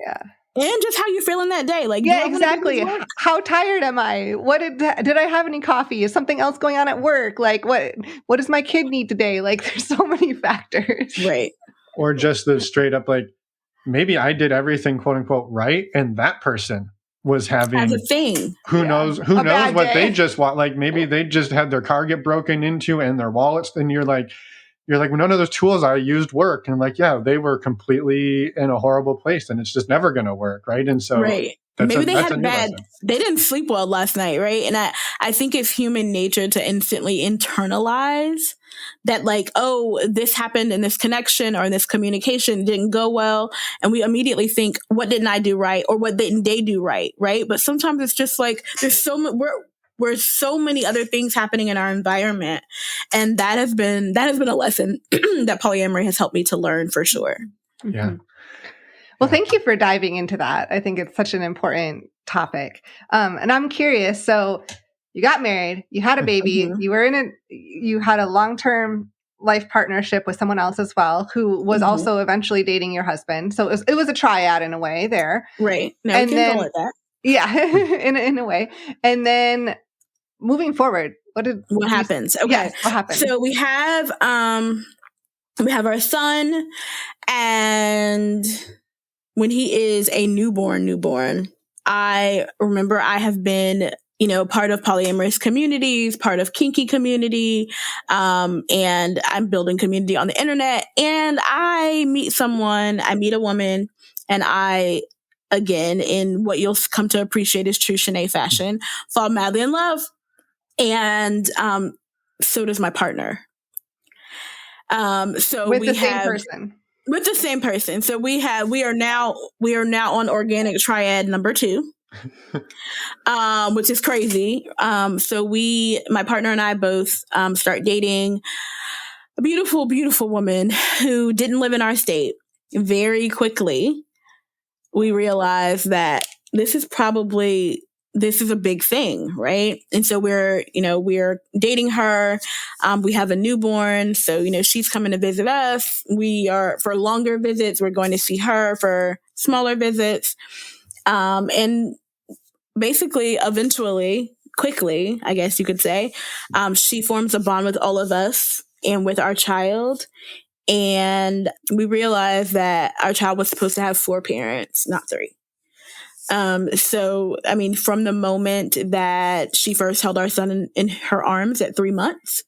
just how you're feeling that day. Like, exactly. How tired am I? What did I have any coffee? Is something else going on at work? Like, what does my kid need today? Like, there's so many factors. Right. Or just the straight up, like, maybe I did everything quote unquote right, and that person was having as a thing. Who knows what they just want. Like, maybe they just had their car get broken into and their wallets. And you're like, well, none of those tools I used work. And like, yeah, they were completely in a horrible place, and it's just never going to work. Right. And so maybe they didn't sleep well last night. Right. And I think it's human nature to instantly internalize that, like, oh, this happened in this connection or in this communication didn't go well. And we immediately think, what didn't I do right? Or what didn't they do right? Right. But sometimes it's just like, there's we're so many other things happening in our environment. And that has been a lesson that polyamory has helped me to learn for sure. Yeah. Well, thank you for diving into that. I think it's such an important topic. And I'm curious. So you got married, you had a baby, you had a long-term life partnership with someone else as well, who was also eventually dating your husband. So it was a triad in a way there. Right. No, you can call it that. Yeah, in a way. And then moving forward, what happens? Okay. Yes, what happened? So we have our son, and when he is a newborn, I remember I have been, part of polyamorous communities, part of kinky community, and I'm building community on the internet. And I meet a woman, and I, again, in what you'll come to appreciate is true Chaneé fashion, fall madly in love. And so does my partner. So with the same person. With the same person. So we are now on organic triad number 2, which is crazy. So my partner and I both start dating a beautiful, beautiful woman who didn't live in our state. Very quickly, we realized that this is a big thing, right? And so we're dating her. We have a newborn. So, she's coming to visit us. We are, for longer visits, we're going to see her for smaller visits. And basically, eventually, quickly, I guess you could say, she forms a bond with all of us and with our child. And we realized that our child was supposed to have 4 parents, not 3. So, I mean, from the moment that she first held our son in her arms at 3 months,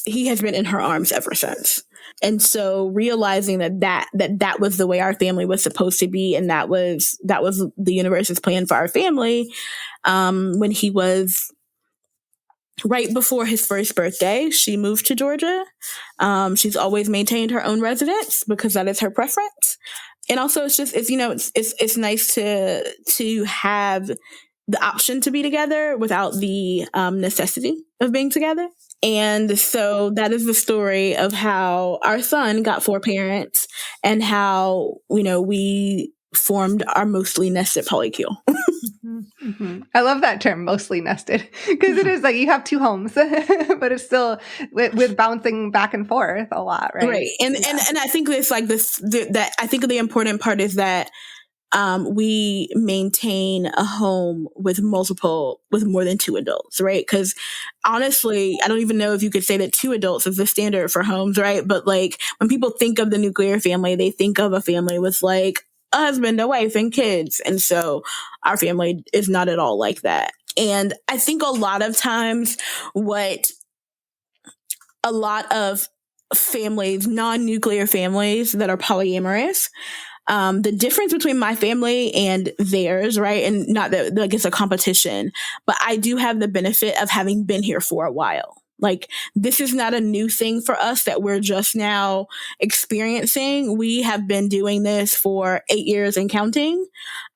he has been in her arms ever since. And so realizing that was the way our family was supposed to be, and that was the universe's plan for our family, when he was right before his first birthday, she moved to Georgia. She's always maintained her own residence because that is her preference. And also it's nice to have the option to be together without the necessity of being together. And so that is the story of how our son got 4 parents and how, we formed our mostly nested polycule. Mm-hmm. I love that term, mostly nested, because it is like you have 2 homes, but it's still with bouncing back and forth a lot, right? Right. And I think it's like that I think the important part is that we maintain a home with more than 2 adults, right? Because honestly, I don't even know if you could say that 2 adults is the standard for homes, right? But like when people think of the nuclear family, they think of a family with like a husband, a wife, and kids. And so our family is not at all like that. And I think a lot of times what a lot of families, non-nuclear families that are polyamorous, The difference between my family and theirs, right? And not that like it's a competition, but I do have the benefit of having been here for a while. Like, this is not a new thing for us that we're just now experiencing. We have been doing this for 8 years and counting.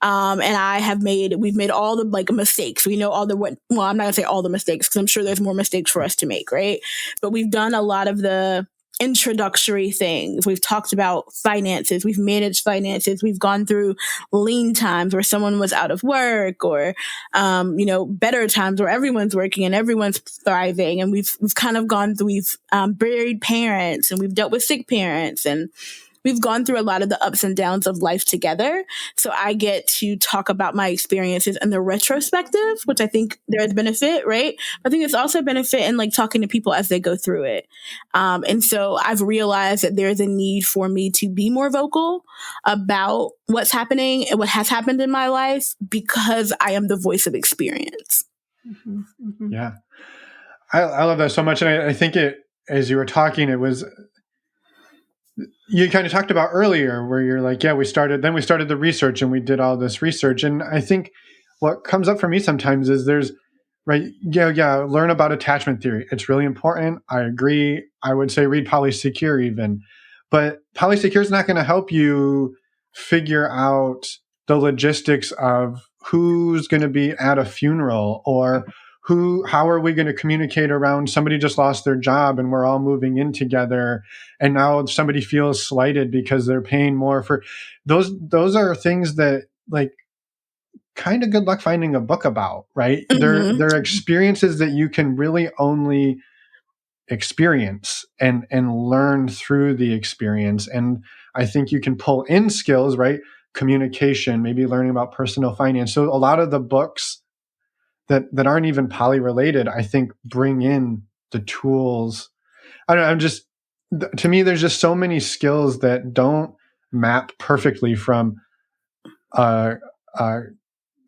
And we've made all the like mistakes. We know I'm not gonna say all the mistakes, because I'm sure there's more mistakes for us to make, right? But we've done a lot of the introductory things. We've talked about finances. We've managed finances. We've gone through lean times where someone was out of work, or, better times where everyone's working and everyone's thriving. And we've kind of gone through, buried parents, and we've dealt with sick parents, and we've gone through a lot of the ups and downs of life together. So I get to talk about my experiences in the retrospective, which I think there is benefit, right? I think there's also benefit in like talking to people as they go through it. And so I've realized that there's a need for me to be more vocal about what's happening and what has happened in my life, because I am the voice of experience. Mm-hmm, mm-hmm. Yeah. I love that so much. And I think as you were talking, you kind of talked about earlier where you're like, yeah, we started the research and we did all this research. And I think what comes up for me sometimes is learn about attachment theory. It's really important. I agree. I would say read Polysecure even. But Polysecure is not going to help you figure out the logistics of who's going to be at a funeral, or how are we going to communicate around somebody just lost their job and we're all moving in together, and now somebody feels slighted because they're paying more for those. Those are things that, like, kind of good luck finding a book about, right? Mm-hmm. They're experiences that you can really only experience and learn through the experience. And I think you can pull in skills, right? Communication, maybe learning about personal finance. So a lot of the books that aren't even poly related, I think, bring in the tools. I don't know. To me, there's just so many skills that don't map perfectly from a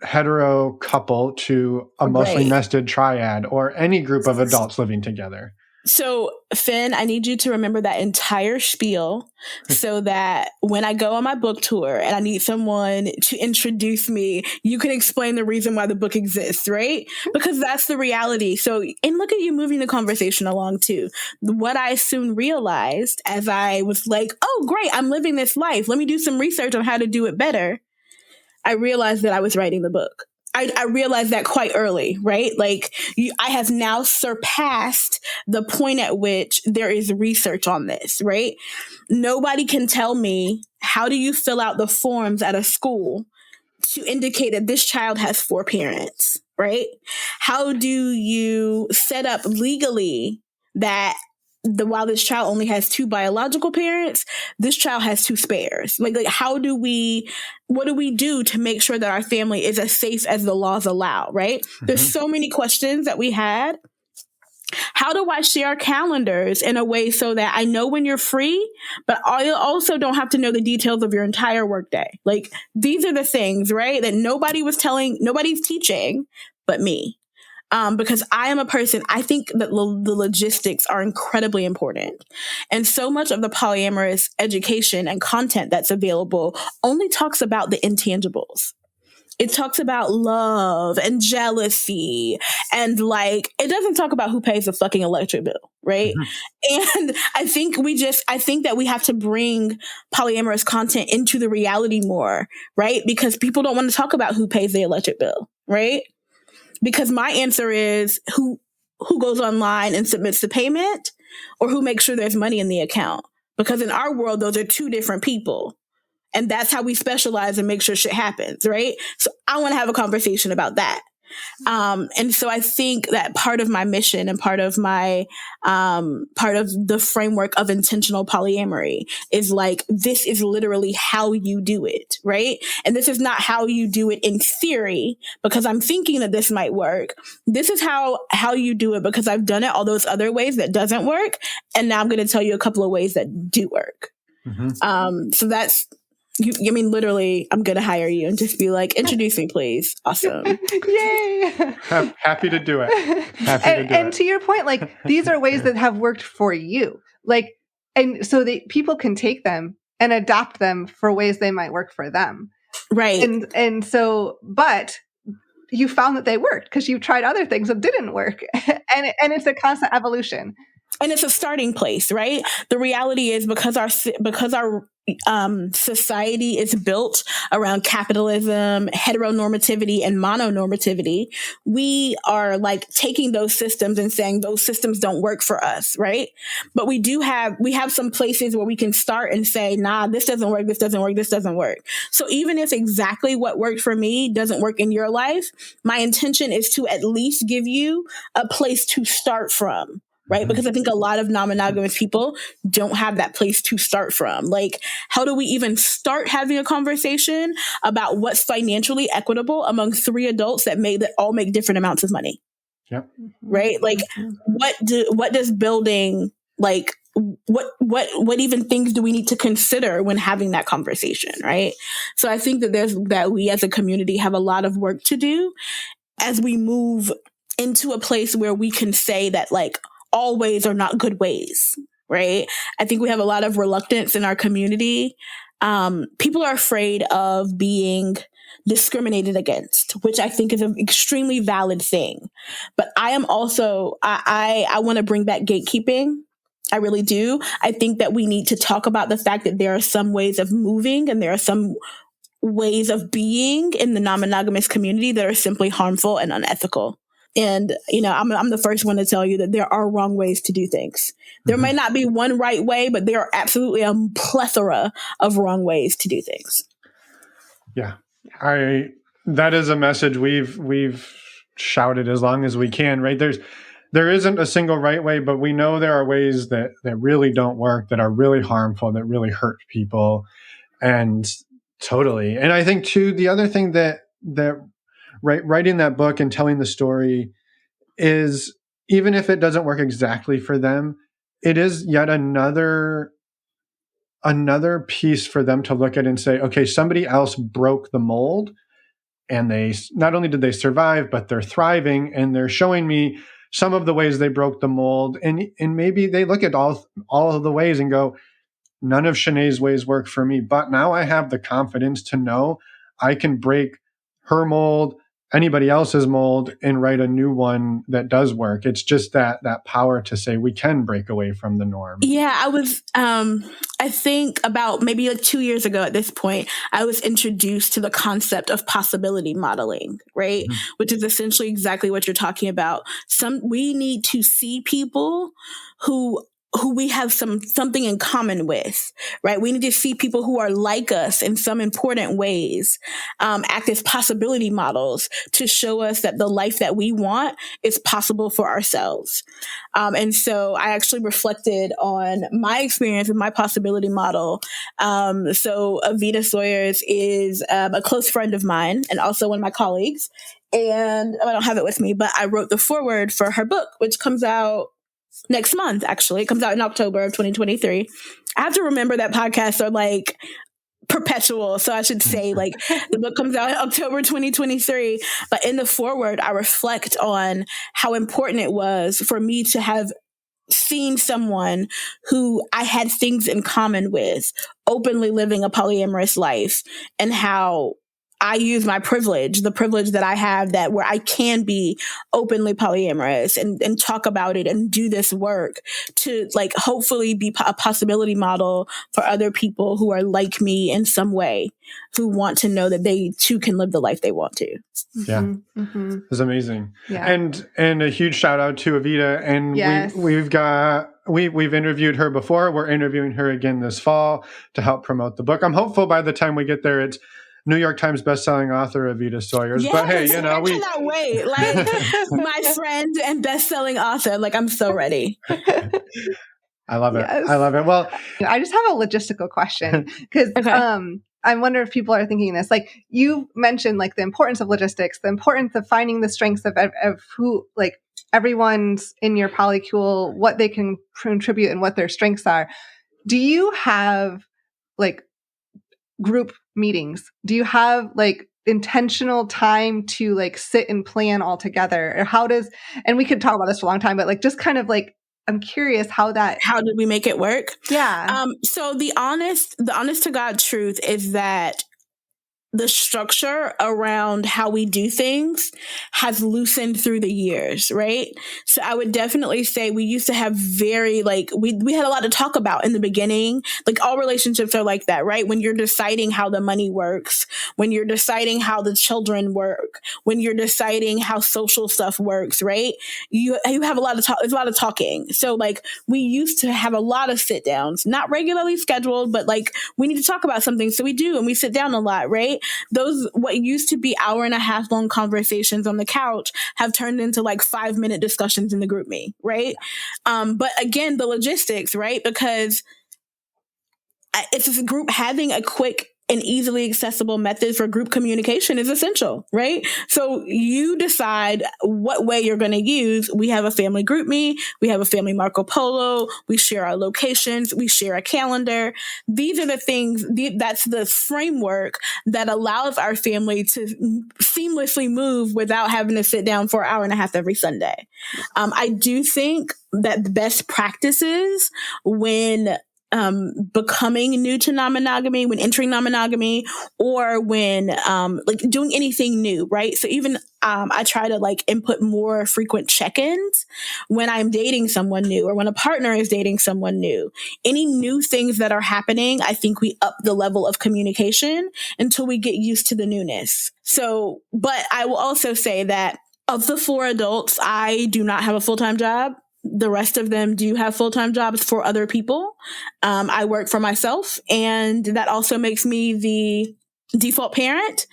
hetero couple to a mostly nested triad, or any group of adults living together. So, Finn, I need you to remember that entire spiel so that when I go on my book tour and I need someone to introduce me, you can explain the reason why the book exists, right? Because that's the reality. So, and look at you moving the conversation along too. What I soon realized as I was like, oh, great, I'm living this life. Let me do some research on how to do it better. I realized that I was writing the book. I realized that quite early, right? Like, I have now surpassed the point at which there is research on this, right? Nobody can tell me, how do you fill out the forms at a school to indicate that this child has 4 parents, right? How do you set up legally that while this child only has 2 biological parents, this child has 2 spares? Like what do we do to make sure that our family is as safe as the laws allow, right? Mm-hmm. There's so many questions that we had. How do I share calendars in a way so that I know when you're free, but I also don't have to know the details of your entire workday? Like, these are the things, right, that nobody's teaching but me. Because I am a person, I think that the logistics are incredibly important. And so much of the polyamorous education and content that's available only talks about the intangibles. It talks about love and jealousy, and like, it doesn't talk about who pays the fucking electric bill, right? Mm-hmm. And I think that we have to bring polyamorous content into the reality more, right? Because people don't want to talk about who pays the electric bill, right? Because my answer is who goes online and submits the payment, or who makes sure there's money in the account. Because in our world, those are 2 different people. And that's how we specialize and make sure shit happens, right? So I want to have a conversation about that. And so I think that part of my mission and part of my, part of the framework of intentional polyamory is like, this is literally how you do it, right? And this is not how you do it in theory because I'm thinking that this might work. This is how you do it because I've done it all those other ways that doesn't work. And now I'm going to tell you a couple of ways that do work. Mm-hmm. So that's, I mean, literally, I'm going to hire you and just be like, introduce me, please. Awesome. Yay. Happy to do it. And to your point, like, these are ways that have worked for you. Like, and so that people can take them and adapt them for ways they might work for them. Right. And so, but you found that they worked because you tried other things that didn't work. and it's a constant evolution. And it's a starting place, right? The reality is because our society is built around capitalism, heteronormativity, and mononormativity, we are like taking those systems and saying those systems don't work for us, right? But we have some places where we can start and say, nah, this doesn't work, this doesn't work, this doesn't work. So even if exactly what worked for me doesn't work in your life, my intention is to at least give you a place to start from. Right? Because I think a lot of non-monogamous people don't have that place to start from. Like, how do we even start having a conversation about what's financially equitable among 3 adults that all make different amounts of money? Yep. Right? Like, what does building, like, what even things do we need to consider when having that conversation? Right? So I think that we as a community have a lot of work to do as we move into a place where we can say that, like, all ways are not good ways, right? I think we have a lot of reluctance in our community. People are afraid of being discriminated against, which I think is an extremely valid thing. But I am also, I want to bring back gatekeeping. I really do. I think that we need to talk about the fact that there are some ways of moving and there are some ways of being in the non-monogamous community that are simply harmful and unethical. And, I'm the first one to tell you that there are wrong ways to do things. There might not be one right way, but there are absolutely a plethora of wrong ways to do things. Yeah. That is a message we've shouted as long as we can, right? There isn't a single right way, but we know there are ways that really don't work, that are really harmful, that really hurt people. And totally. And I think too, the other thing that writing that book and telling the story is, even if it doesn't work exactly for them, it is yet another piece for them to look at and say, okay, somebody else broke the mold, and they not only did they survive, but they're thriving, and they're showing me some of the ways they broke the mold, and maybe they look at all of the ways and go, none of Chaneé's ways work for me, but now I have the confidence to know I can break her mold, anybody else's mold, and write a new one that does work. It's just that power to say we can break away from the norm. Yeah, I think about maybe like 2 years ago at this point, I was introduced to the concept of possibility modeling, right? Mm-hmm. Which is essentially exactly what you're talking about. We need to see people who we have something in common with, right? We need to see people who are like us in some important ways, act as possibility models to show us that the life that we want is possible for ourselves. And so I actually reflected on my experience with my possibility model. So Evita Sawyers is a close friend of mine and also one of my colleagues. And I don't have it with me, but I wrote the foreword for her book, which comes out next month, actually. It comes out in October of 2023. I have to remember that podcasts are like perpetual. So I should say like the book comes out in October 2023. But in the foreword, I reflect on how important it was for me to have seen someone who I had things in common with, openly living a polyamorous life, and how I use my privilege, the privilege that I have, that where I can be openly polyamorous and talk about it and do this work to like hopefully be a possibility model for other people who are like me in some way, who want to know that they too can live the life they want to. Yeah. Mm-hmm. It's amazing. Yeah. And a huge shout out to Evita. And yes. We've interviewed her before. We're interviewing her again this fall to help promote the book. I'm hopeful by the time we get there, it's New York Times bestselling author Evita Sawyers. Yes, but hey, I cannot wait. Like my friend and bestselling author. Like I'm so ready. I love it. Yes. I love it. Well, I just have a logistical question because I wonder if people are thinking this. Like you mentioned, like the importance of logistics, the importance of finding the strengths of who, like everyone's in your polycule, what they can contribute and what their strengths are. Do you have like group meetings? Do you have like intentional time to like sit and plan all together? Or and we could talk about this for a long time, but like just kind of like I'm curious how did we make it work? Yeah. So the honest to God truth is that the structure around how we do things has loosened through the years, right? So I would definitely say we used to have very, like, we had a lot to talk about in the beginning. Like, all relationships are like that, right? When you're deciding how the money works, when you're deciding how the children work, when you're deciding how social stuff works, right? You have a lot of there's a lot of talking. So, like, we used to have a lot of sit downs, not regularly scheduled, but like, we need to talk about something. So we do, and we sit down a lot, right? Those, what used to be hour and a half long conversations on the couch, have turned into like 5-minute discussions in the group me, right? But again, the logistics, right? Because it's a group, having a quick and easily accessible method for group communication is essential, right? So you decide what way you're going to use. We have a family group me. We have a family Marco Polo. We share our locations. We share a calendar. These are the things, that's the framework that allows our family to seamlessly move without having to sit down for an hour and a half every Sunday. I do think that the best practices when becoming new to non-monogamy, when entering non-monogamy, or when like doing anything new, right? So even I try to like input more frequent check-ins when I'm dating someone new, or when a partner is dating someone new. Any new things that are happening, I think we up the level of communication until we get used to the newness. So, but I will also say that of the 4 adults, I do not have a full-time job. The rest of them do have full-time jobs for other people. I work for myself, and that also makes me the default parent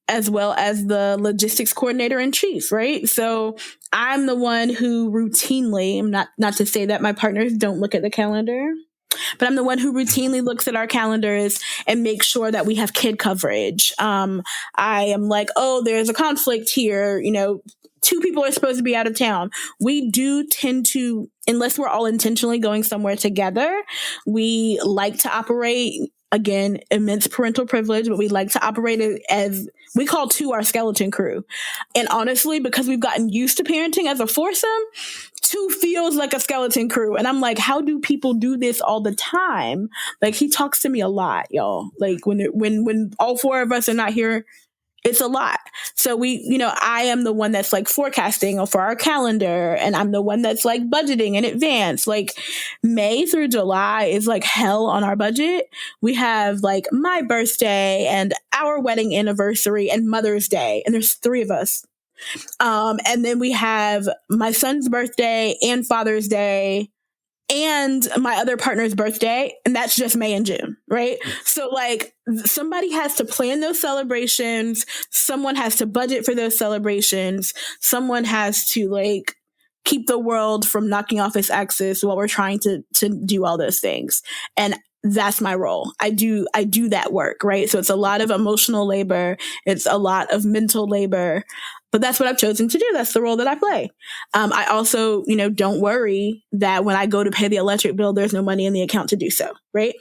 as well as the logistics coordinator in chief, right? So I'm the one who routinely, not to say that my partners don't look at the calendar, but I'm the one who routinely looks at our calendars and makes sure that we have kid coverage. I am like, oh, there's a conflict here, 2 people are supposed to be out of town. We do tend to, unless we're all intentionally going somewhere together, we like to operate, again, immense parental privilege, but we like to operate as, we call 2 our skeleton crew. And honestly, because we've gotten used to parenting as a foursome, 2 feels like a skeleton crew. And I'm like, how do people do this all the time? Like, he talks to me a lot, y'all. Like, when all 4 of us are not here, it's a lot. So I am the one that's like forecasting for our calendar, and I'm the one that's like budgeting in advance. Like, May through July is like hell on our budget. We have like my birthday and our wedding anniversary and Mother's Day, and there's 3 of us. And then we have my son's birthday and Father's Day and my other partner's birthday, and that's just May and June, right? So like, somebody has to plan those celebrations, someone has to budget for those celebrations, someone has to like keep the world from knocking off its axis while we're trying to do all those things. And that's my role. I do that work, right? So it's a lot of emotional labor, it's a lot of mental labor, but that's what I've chosen to do. That's the role that I play. I also, don't worry that when I go to pay the electric bill, there's no money in the account to do so, right?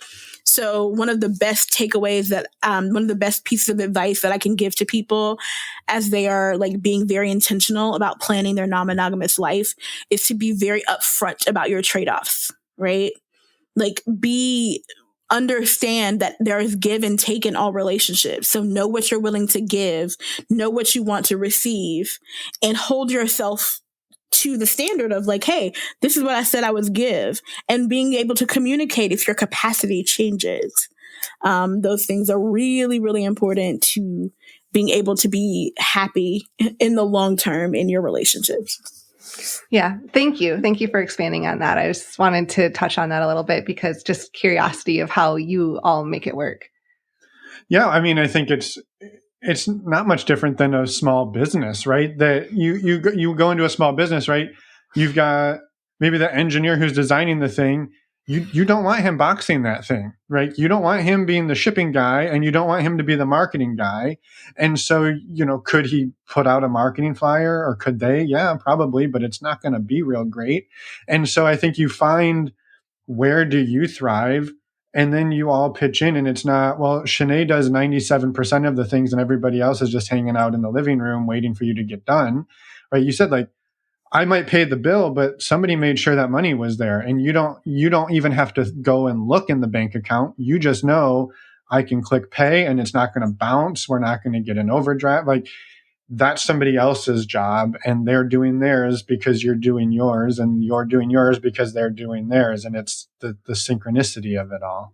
So one of the best takeaways one of the best pieces of advice that I can give to people as they are like being very intentional about planning their non-monogamous life is to be very upfront about your trade-offs, right? Like, understand that there is give and take in all relationships. So know what you're willing to give, know what you want to receive, and hold yourself to the standard of like, hey, this is what I said I would give, and being able to communicate if your capacity changes. Those things are really, really important to being able to be happy in the long term in your relationships. Yeah. Thank you. Thank you for expanding on that. I just wanted to touch on that a little bit because just curiosity of how you all make it work. Yeah. I mean, I think it's not much different than a small business, right? That you go into a small business, right? You've got maybe the engineer who's designing the thing. You don't want him boxing that thing, right? You don't want him being the shipping guy, and you don't want him to be the marketing guy. And so, could he put out a marketing flyer, or could they? Yeah, probably, but it's not going to be real great. And so I think you find, where do you thrive? And then you all pitch in, and it's not, well, Chaneé does 97% of the things and everybody else is just hanging out in the living room waiting for you to get done, right? You said like, I might pay the bill, but somebody made sure that money was there. And you don't even have to go and look in the bank account. You just know I can click pay and it's not going to bounce. We're not going to get an overdraft. Like, that's somebody else's job, and they're doing theirs because you're doing yours, and you're doing yours because they're doing theirs. And it's the synchronicity of it all.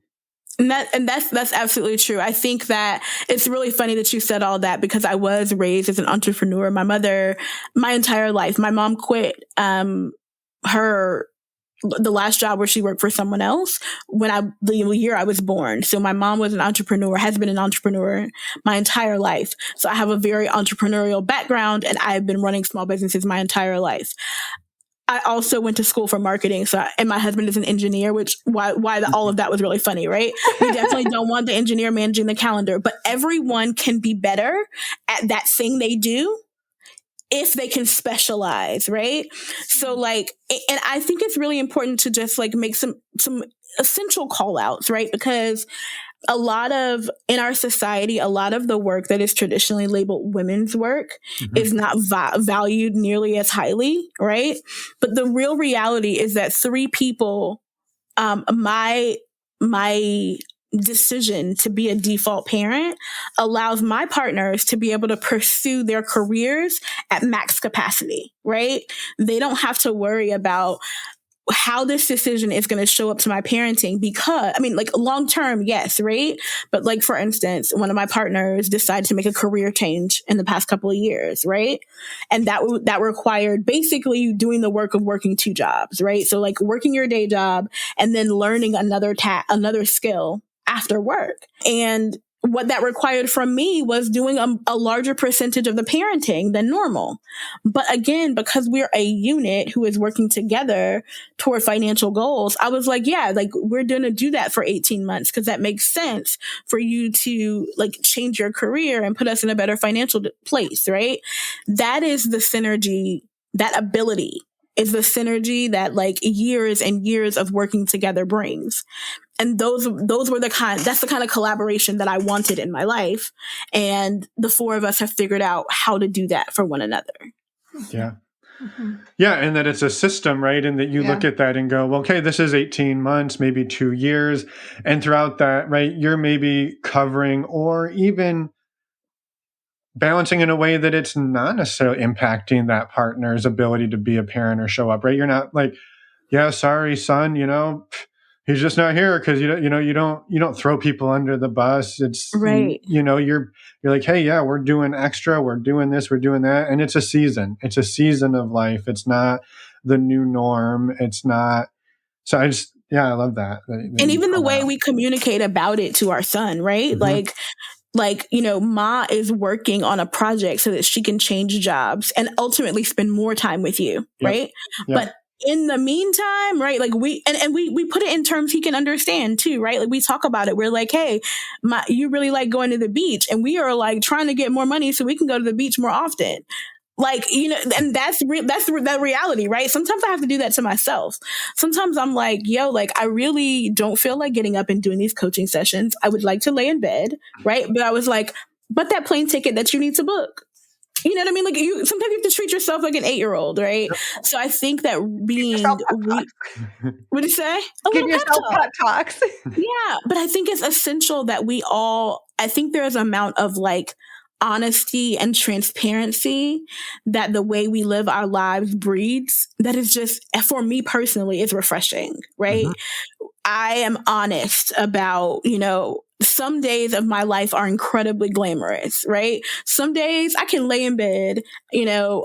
And that's absolutely true. I think that it's really funny that you said all that, because I was raised as an entrepreneur. My mother, my entire life, my mom quit the last job where she worked for someone else the year I was born. So my mom was an entrepreneur, has been an entrepreneur my entire life. So I have a very entrepreneurial background, and I've been running small businesses my entire life. I also went to school for marketing. And my husband is an engineer, which all of that was really funny, right? We definitely don't want the engineer managing the calendar, but everyone can be better at that thing they do if they can specialize, right? So like, and I think it's really important to just like make some essential call outs, right? Because in our society, a lot of the work that is traditionally labeled women's work is not valued nearly as highly, right? But the real reality is that 3 people, my decision to be a default parent allows my partners to be able to pursue their careers at max capacity, right? They don't have to worry about how this decision is going to show up to my parenting, because like long term, yes, right? But like, for instance, one of my partners decided to make a career change in the past couple of years, right? And that required basically doing the work of working 2 jobs, right? So like working your day job and then learning another skill after work. And what that required from me was doing a larger percentage of the parenting than normal. But again, because we're a unit who is working together toward financial goals, I was like, yeah, like we're going to do that for 18 months because that makes sense for you to like change your career and put us in a better financial place, right? That is the synergy, that ability is the synergy that like years and years of working together brings. And those were that's the kind of collaboration that I wanted in my life. And the 4 of us have figured out how to do that for one another. Yeah. Yeah. And that it's a system, right? And that you look at that and go, well, okay, this is 18 months, maybe 2 years. And throughout that, right, you're maybe covering or even balancing in a way that it's not necessarily impacting that partner's ability to be a parent or show up, right? You're not like, yeah, sorry, son, he's just not here because you don't throw people under the bus. It's right. You're like, hey, yeah, we're doing extra, we're doing this, we're doing that, and it's a season. It's a season of life. It's not the new norm. It's not. So I love that. And even the way we communicate about it to our son, right? Mm-hmm. Like, Ma is working on a project so that she can change jobs and ultimately spend more time with you, right? Yep. But in the meantime, right, like we put it in terms he can understand too, right? Like we talk about it. We're like, hey, you really like going to the beach, and we are like trying to get more money so we can go to the beach more often. Like, and that's the reality, right? Sometimes I have to do that to myself. Sometimes I'm like, yo, like I really don't feel like getting up and doing these coaching sessions. I would like to lay in bed, right? But I was like, but that plane ticket that you need to book. You know what I mean? Like sometimes you have to treat yourself like an 8-year-old, right? Yep. So I think that what did you say? Give yourself pep talks. Yeah, but I think it's essential that I think there's an amount of like honesty and transparency that the way we live our lives breeds, that is just, for me personally, is refreshing, right? Mm-hmm. I am honest about, some days of my life are incredibly glamorous, right? Some days I can lay in bed,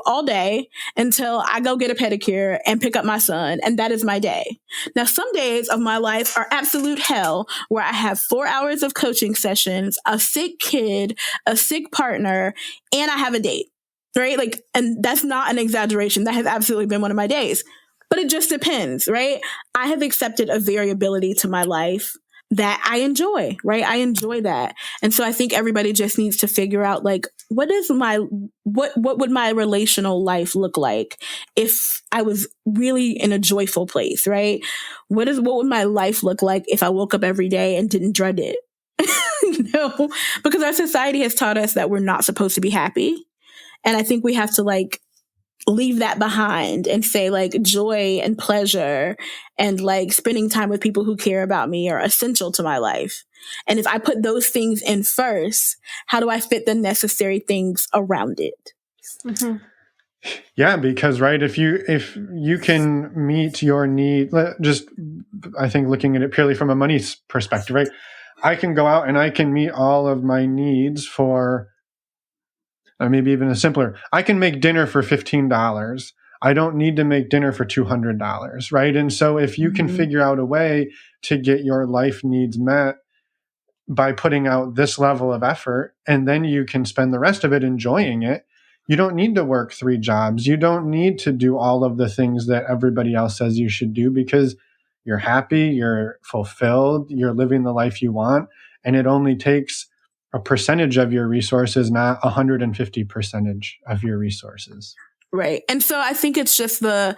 all day until I go get a pedicure and pick up my son, and that is my day. Now, some days of my life are absolute hell, where I have 4 hours of coaching sessions, a sick kid, a sick partner, and I have a date, right? Like, and that's not an exaggeration. That has absolutely been one of my days. But it just depends, right? I have accepted a variability to my life that I enjoy, right? I enjoy that. And so I think everybody just needs to figure out, like, what would my relational life look like if I was really in a joyful place, right? What would my life look like if I woke up every day and didn't dread it? Because our society has taught us that we're not supposed to be happy. And I think we have to like leave that behind and say like joy and pleasure and like spending time with people who care about me are essential to my life. And if I put those things in first, how do I fit the necessary things around it? Mm-hmm. Yeah, because if you can meet your need, just I think looking at it purely from a money perspective, right? I can go out and I can meet all of my needs for, maybe even a simpler. I can make dinner for $15. I don't need to make dinner for $200, right? And so if you can figure out a way to get your life needs met by putting out this level of effort, and then you can spend the rest of it enjoying it. You don't need to work 3 jobs. You don't need to do all of the things that everybody else says you should do, because you're happy, you're fulfilled, you're living the life you want. And it only takes a percentage of your resources, not 150% of your resources. Right. And so I think it's just the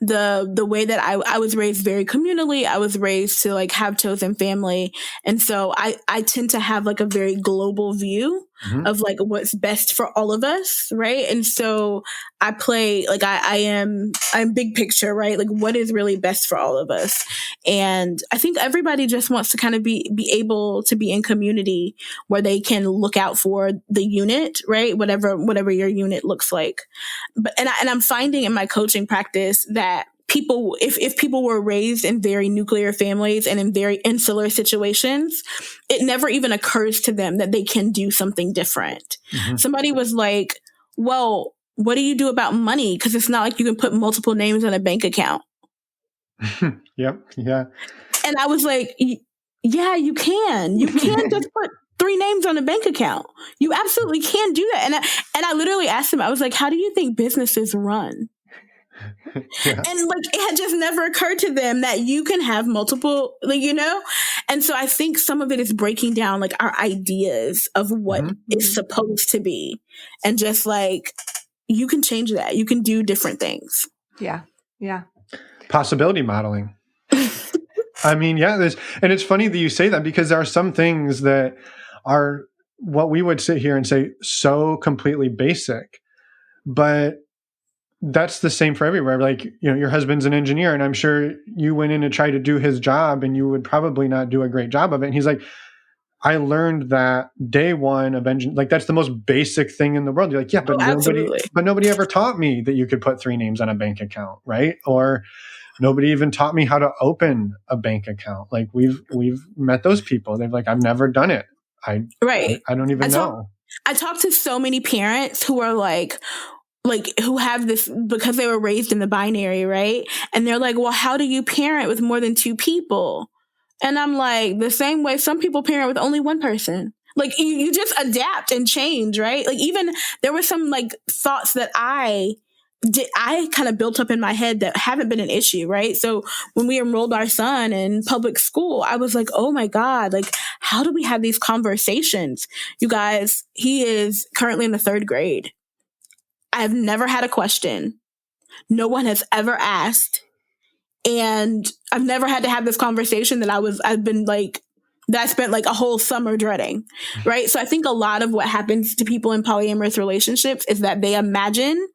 way that I was raised very communally. I was raised to like have chosen family. And so I tend to have like a very global view of like what's best for all of us. Right. And so I play like I'm big picture, right? Like what is really best for all of us. And I think everybody just wants to kind of be able to be in community where they can look out for the unit, right? Whatever your unit looks like. But and I'm finding in my coaching practice that people, if people were raised in very nuclear families and in very insular situations, it never even occurs to them that they can do something different. Somebody was like, well, what do you do about money? Because it's not like you can put multiple names on a bank account. Yep. Yeah. And I was like, yeah, you can. You can just put 3 names on a bank account. You absolutely can do that. And I literally asked him, I was like, how do you think businesses run? Yeah. And like, it had just never occurred to them that you can have multiple, like, And so I think some of it is breaking down like our ideas of what is supposed to be. And just like, you can change that. You can do different things. Yeah. Yeah. Possibility modeling. I mean, yeah, and it's funny that you say that, because there are some things that are what we would sit here and say so completely basic, but that's the same for everywhere. Like, your husband's an engineer, and I'm sure you went in to try to do his job and you would probably not do a great job of it. And he's like, I learned that day one of like, that's the most basic thing in the world. You're like, yeah, but nobody ever taught me that you could put 3 names on a bank account, right? Or nobody even taught me how to open a bank account. Like we've met those people. They're like, I've never done it. I don't even know. I talk to so many parents who are like who have this because they were raised in the binary, right? And they're like, well, how do you parent with more than 2 people? And I'm like, the same way some people parent with only 1 person. Like you just adapt and change, right? Like even there were some like thoughts that I kind of built up in my head that haven't been an issue, right? So when we enrolled our son in public school, I was like, oh my God, like how do we have these conversations? You guys, he is currently in the 3rd grade. I have never had a question. No one has ever asked. And I've never had to have this conversation that I spent like a whole summer dreading, right? So I think a lot of what happens to people in polyamorous relationships is that they imagine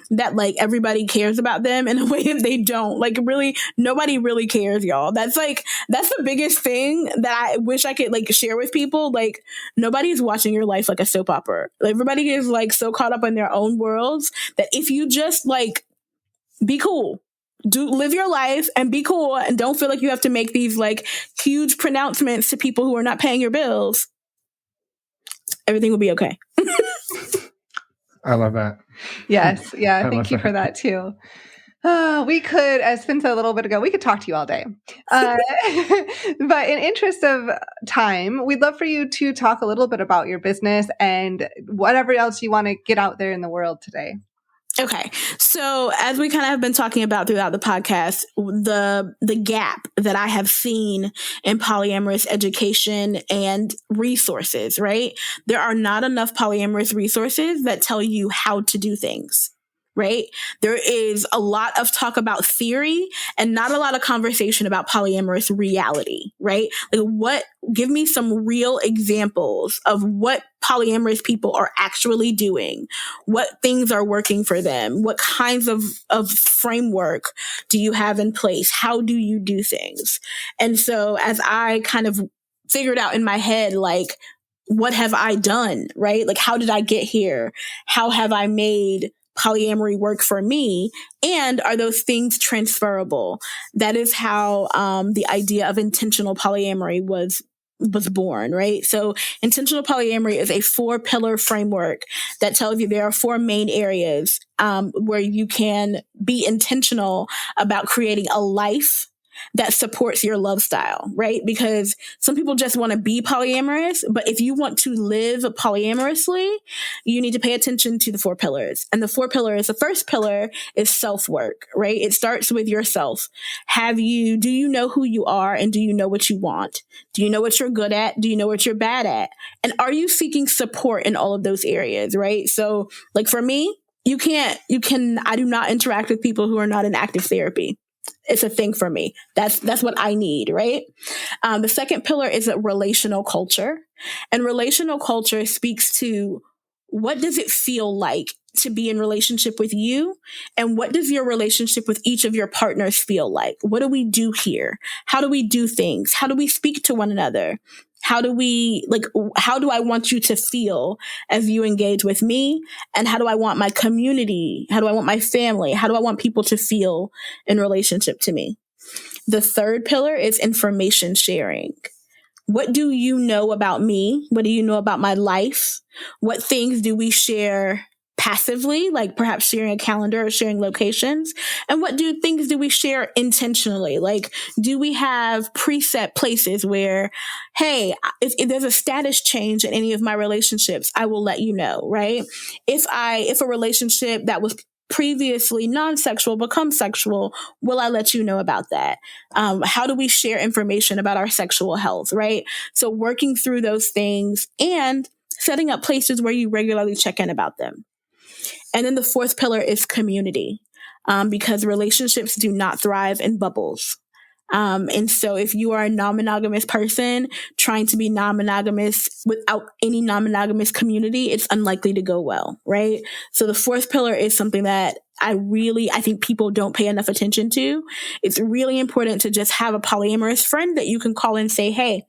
that like everybody cares about them in a way that they don't. Like really, nobody really cares, y'all. That's the biggest thing that I wish I could like share with people. Like nobody's watching your life like a soap opera. Like everybody is like so caught up in their own worlds that if you just like be cool, live your life and be cool and don't feel like you have to make these like huge pronouncements to people who are not paying your bills, everything will be okay. I love that. Yes. Yeah. Thank you for that too. We could, as Finn said a little bit ago, we could talk to you all day. But in interest of time, we'd love for you to talk a little bit about your business and whatever else you want to get out there in the world today. Okay. So as we kind of have been talking about throughout the podcast, the gap that I have seen in polyamorous education and resources, right? There are not enough polyamorous resources that tell you how to do things. right? There is a lot of talk about theory and not a lot of conversation about polyamorous reality, right? Like give me some real examples of what polyamorous people are actually doing, what things are working for them, what kinds of framework do you have in place? How do you do things? And so as I kind of figured out in my head, like, what have I done, right? Like, how did I get here? How have I made polyamory work for me? And are those things transferable? That is how the idea of intentional polyamory was born, right? So intentional polyamory is a 4-pillar framework that tells you there are 4 main areas where you can be intentional about creating a life that supports your love style, right? Because some people just want to be polyamorous, but if you want to live polyamorously, you need to pay attention to the 4 pillars. And the 4 pillars, the first pillar is self-work, right? It starts with yourself. Do you know who you are, and do you know what you want? Do you know what you're good at? Do you know what you're bad at? And are you seeking support in all of those areas, right? So like for me, I do not interact with people who are not in active therapy. It's a thing for me. That's what I need, right? The second pillar is a relational culture. And relational culture speaks to what does it feel like to be in relationship with you? And what does your relationship with each of your partners feel like? What do we do here? How do we do things? How do we speak to one another? How do I want you to feel as you engage with me? And how do I want my community? How do I want my family? How do I want people to feel in relationship to me? The third pillar is information sharing. What do you know about me? What do you know about my life? What things do we share passively, like perhaps sharing a calendar or sharing locations? And what things do we share intentionally? Like, do we have preset places where, hey, if there's a status change in any of my relationships, I will let you know, right? If a relationship that was previously non-sexual becomes sexual, will I let you know about that? How do we share information about our sexual health, right? So working through those things and setting up places where you regularly check in about them. And then the fourth pillar is community, because relationships do not thrive in bubbles. And so if you are a non-monogamous person trying to be non-monogamous without any non-monogamous community, it's unlikely to go well, right? So the fourth pillar is something that I think people don't pay enough attention to. It's really important to just have a polyamorous friend that you can call and say, hey,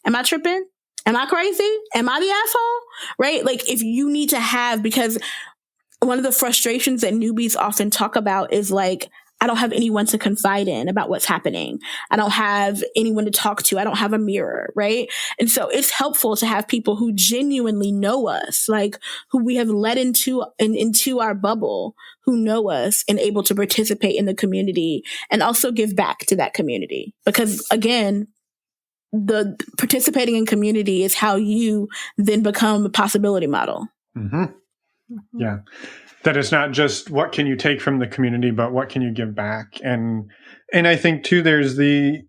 am I tripping? Am I crazy? Am I the asshole? Right? Like, if you need to have, because one of the frustrations that newbies often talk about is like, I don't have anyone to confide in about what's happening. I don't have anyone to talk to. I don't have a mirror, right? And so it's helpful to have people who genuinely know us, like who we have let into our bubble, who know us and able to participate in the community and also give back to that community. Because again, the participating in community is how you then become a possibility model. Mm-hmm. Yeah. That it's not just what can you take from the community, but what can you give back? And I think too, there's the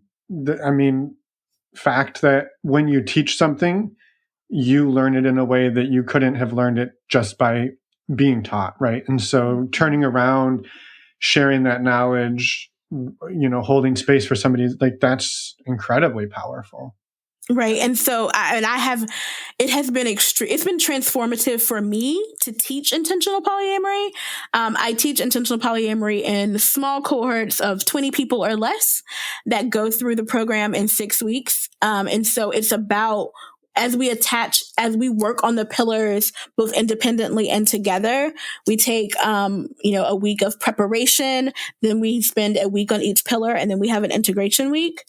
fact that when you teach something, you learn it in a way that you couldn't have learned it just by being taught, right? And so turning around, sharing that knowledge, holding space for somebody, like, that's incredibly powerful. Right. And so it has been it's been transformative for me to teach intentional polyamory. I teach intentional polyamory in small cohorts of 20 people or less that go through the program in 6 weeks. And so it's about, as we work on the pillars, both independently and together, we take, a week of preparation, then we spend a week on each pillar, and then we have an integration week.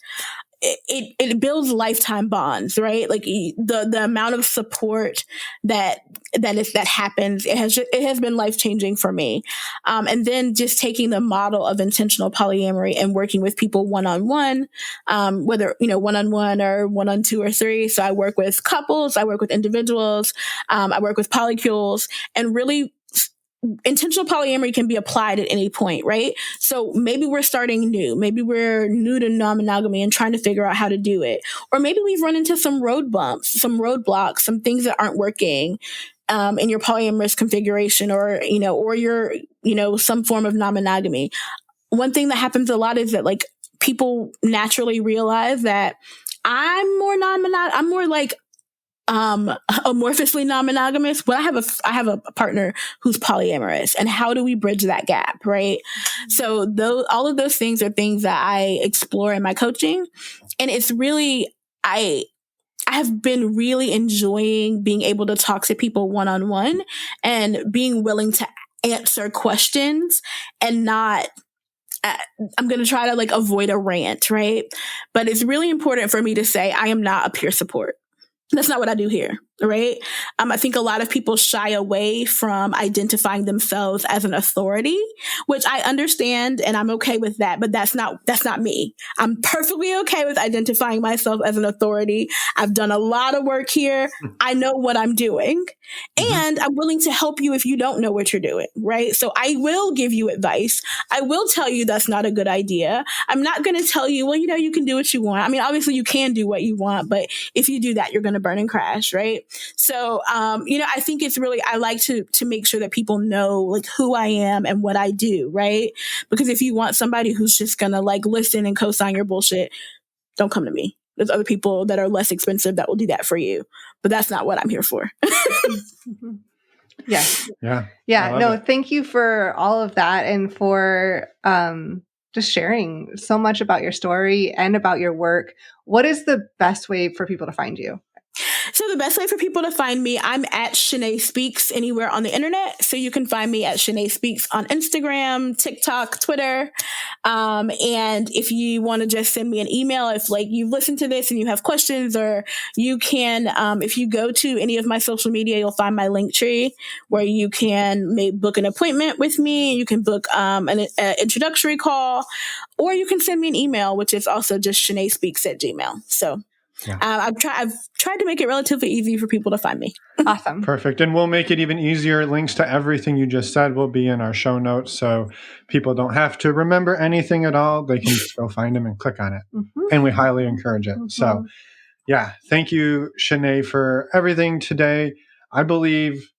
It builds lifetime bonds, right? Like the amount of support that happens, it has been life-changing for me. And then just taking the model of intentional polyamory and working with people one-on-one, whether, one-on-one or one-on-two or three. So I work with couples, I work with individuals, I work with polycules, and really intentional polyamory can be applied at any point, right? So maybe we're starting new. Maybe we're new to non-monogamy and trying to figure out how to do it. Or maybe we've run into some roadblocks, some things that aren't working. in your polyamorous configuration, or, or your, some form of non-monogamy. One thing that happens a lot is that like people naturally realize that I'm more like amorphously non-monogamous, but I have a partner who's polyamorous, and how do we bridge that gap, right? So all of those things are things that I explore in my coaching, and it's really I have been really enjoying being able to talk to people one-on-one and being willing to answer questions and not. I'm going to try to like avoid a rant, right? But it's really important for me to say I am not a peer support. That's not what I do here, right? I think a lot of people shy away from identifying themselves as an authority, which I understand, and I'm okay with that, but that's not me. I'm perfectly okay with identifying myself as an authority. I've done a lot of work here. I know what I'm doing, and I'm willing to help you if you don't know what you're doing, right? So I will give you advice. I will tell you that's not a good idea. I'm not going to tell you, well, you can do what you want. I mean, obviously you can do what you want, but if you do that, you're going to burn and crash, right? So, I think it's really, I like to make sure that people know like who I am and what I do, right? Because if you want somebody who's just going to like listen and co-sign your bullshit, don't come to me. There's other people that are less expensive that will do that for you, but that's not what I'm here for. Yes. Yeah. No, thank you for all of that and for, just sharing so much about your story and about your work. What is the best way for people to find you? So the best way for people to find me, I'm at Chaneé Speaks anywhere on the internet. So you can find me at Chaneé Speaks on Instagram, TikTok, Twitter. And if you want to just send me an email, if like you've listened to this and you have questions, or you can, if you go to any of my social media, you'll find my link tree where you can book an appointment with me. You can book an introductory call, or you can send me an email, which is also just chaneespeaks@gmail.com. So yeah. I've tried to make it relatively easy for people to find me. Awesome. Perfect. And we'll make it even easier. Links to everything you just said will be in our show notes, so people don't have to remember anything at all. They can just go find them and click on it. And we highly encourage it. So yeah, thank you, Chaneé, for everything today. I believe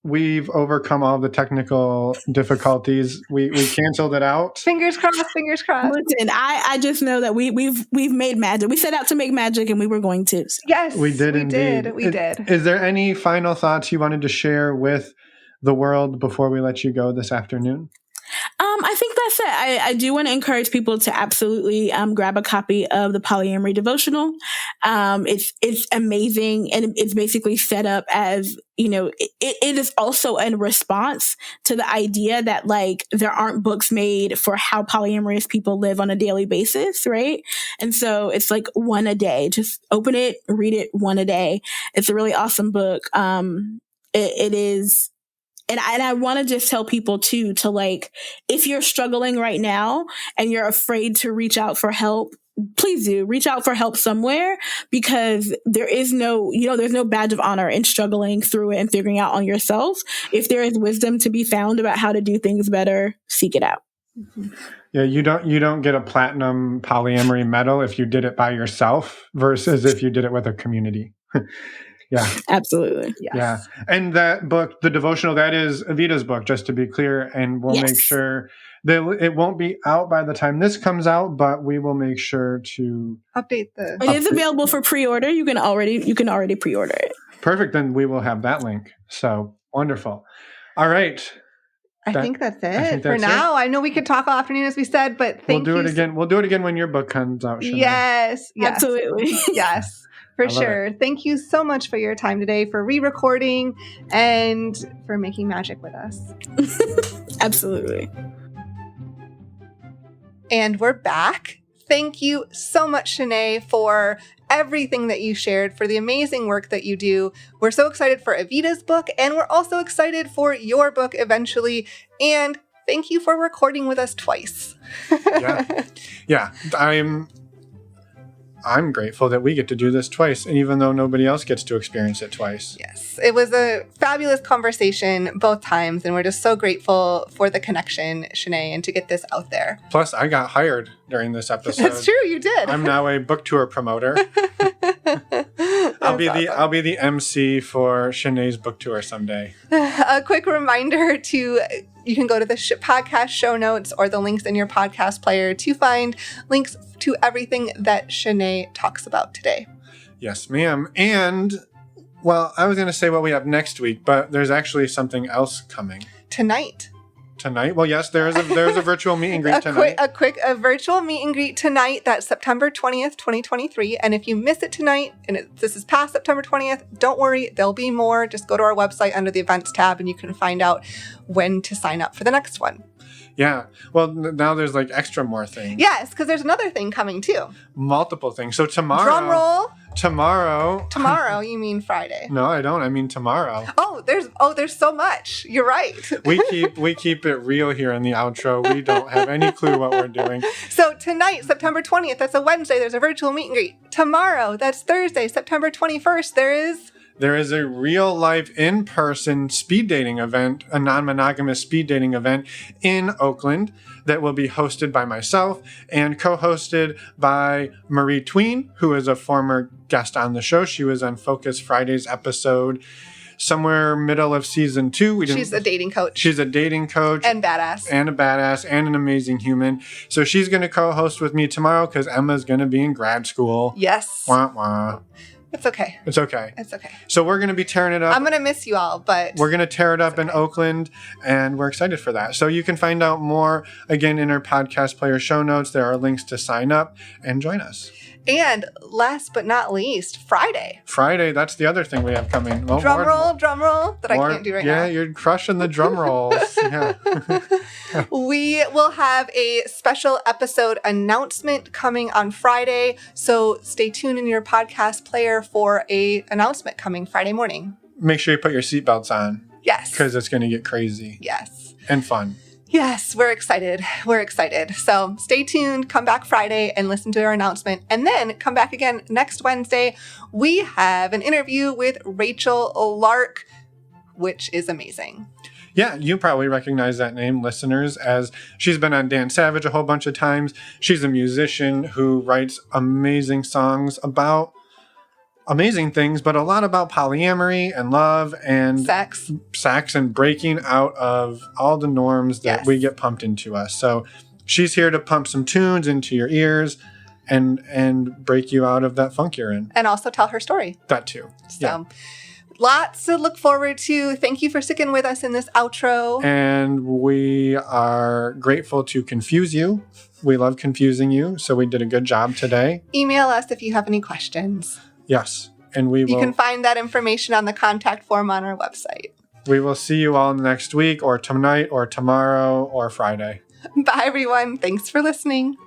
we've overcome all the technical difficulties. We canceled it out. Fingers crossed. Fingers crossed. Listen, I just know that we've made magic. We set out to make magic, and we were going to. Yes, we did. We did. Is there any final thoughts you wanted to share with the world before we let you go this afternoon? I think that's it. I do want to encourage people to absolutely grab a copy of the Polyamory Devotional. It's amazing, and it's basically set up as, it is also in response to the idea that like there aren't books made for how polyamorous people live on a daily basis, right? And so it's like one a day. Just open it, read it one a day. It's a really awesome book. It is. And I want to just tell people too, to like, if you're struggling right now and you're afraid to reach out for help, please do reach out for help somewhere, because there is no, there's no badge of honor in struggling through it and figuring out on yourself. If there is wisdom to be found about how to do things better, seek it out. Yeah, you don't get a platinum polyamory medal if you did it by yourself versus if you did it with a community. Yeah, absolutely. Yes. Yeah. And that book, the devotional, that is Evita's book, just to be clear. And we'll make sure that it won't be out by the time this comes out, but we will make sure to update It is available for pre-order. You can already pre-order it. Perfect. Then we will have that link. So wonderful. All right. I think that's it for now. I know we could talk all afternoon, as we said, but thank you. We'll do it again. We'll do it again when your book comes out. Chaneé. Yes. Absolutely. Yes. For sure. Thank you so much for your time today, for re-recording, and for making magic with us. Absolutely. And we're back. Thank you so much, Chaneé, for everything that you shared, for the amazing work that you do. We're so excited for Evita's book, and we're also excited for your book eventually. And thank you for recording with us twice. Yeah. I'm grateful that we get to do this twice, even though nobody else gets to experience it twice. Yes, it was a fabulous conversation both times, and we're just so grateful for the connection, Chaneé, and to get this out there. Plus, I got hired during this episode. That's true, you did. I'm now a book tour promoter. I'll be the MC for Chaneé's book tour someday. A quick reminder you can go to the podcast show notes or the links in your podcast player to find links to everything that Chaneé talks about today. Yes, ma'am. And, well, I was going to say what we have next week, but there's actually something else coming. Tonight? Well, yes, there's a virtual meet and greet tonight. A virtual meet and greet tonight. That's September 20th, 2023. And if you miss it tonight, and this is past September 20th, don't worry, there'll be more. Just go to our website under the events tab and you can find out when to sign up for the next one. Yeah. Well, now there's like extra more things. Yes, because there's another thing coming too. Multiple things. So tomorrow. Drum roll. Tomorrow. Tomorrow, you mean Friday? No, I don't. I mean tomorrow. There's so much. You're right. we keep it real here in the outro. We don't have any clue what we're doing. So tonight, September 20th, that's a Wednesday, there's a virtual meet and greet. Tomorrow, that's Thursday, September 21st, there is a real life in-person speed dating event, a non-monogamous speed dating event in Oakland that will be hosted by myself and co-hosted by Marie Tween, who is a former guest on the show. She was on Focus Friday's episode somewhere middle of season 2. She's a dating coach. She's a dating coach. And badass. And a badass and an amazing human. So she's going to co-host with me tomorrow because Emma's going to be in grad school. Yes. Wah, wah. It's okay. It's okay. It's okay. So we're going to be tearing it up. I'm going to miss you all, but... We're going to tear it up in Oakland, and we're excited for that. So you can find out more, again, in our podcast player show notes. There are links to sign up and join us. And last but not least, Friday. That's the other thing we have coming. Well, drum roll, that I can't do right now. Yeah, you're crushing the drum rolls. Yeah. We will have a special episode announcement coming on Friday, so stay tuned in your podcast player for a announcement coming Friday morning. Make sure you put your seatbelts on. Yes. Because it's going to get crazy. Yes. And fun. Yes, we're excited. So stay tuned, come back Friday and listen to our announcement, and then come back again next Wednesday. We have an interview with Rachel Lark, which is amazing. Yeah, you probably recognize that name, listeners, as she's been on Dan Savage a whole bunch of times. She's a musician who writes amazing songs about amazing things, but a lot about polyamory and love and sex and breaking out of all the norms that we get pumped into us. So she's here to pump some tunes into your ears and break you out of that funk you're in. And also tell her story. That too. So lots to look forward to. Thank you for sticking with us in this outro. And we are grateful to confuse you. We love confusing you. So we did a good job today. Email us if you have any questions. Yes. And you can find that information on the contact form on our website. We will see you all next week or tonight or tomorrow or Friday. Bye, everyone. Thanks for listening.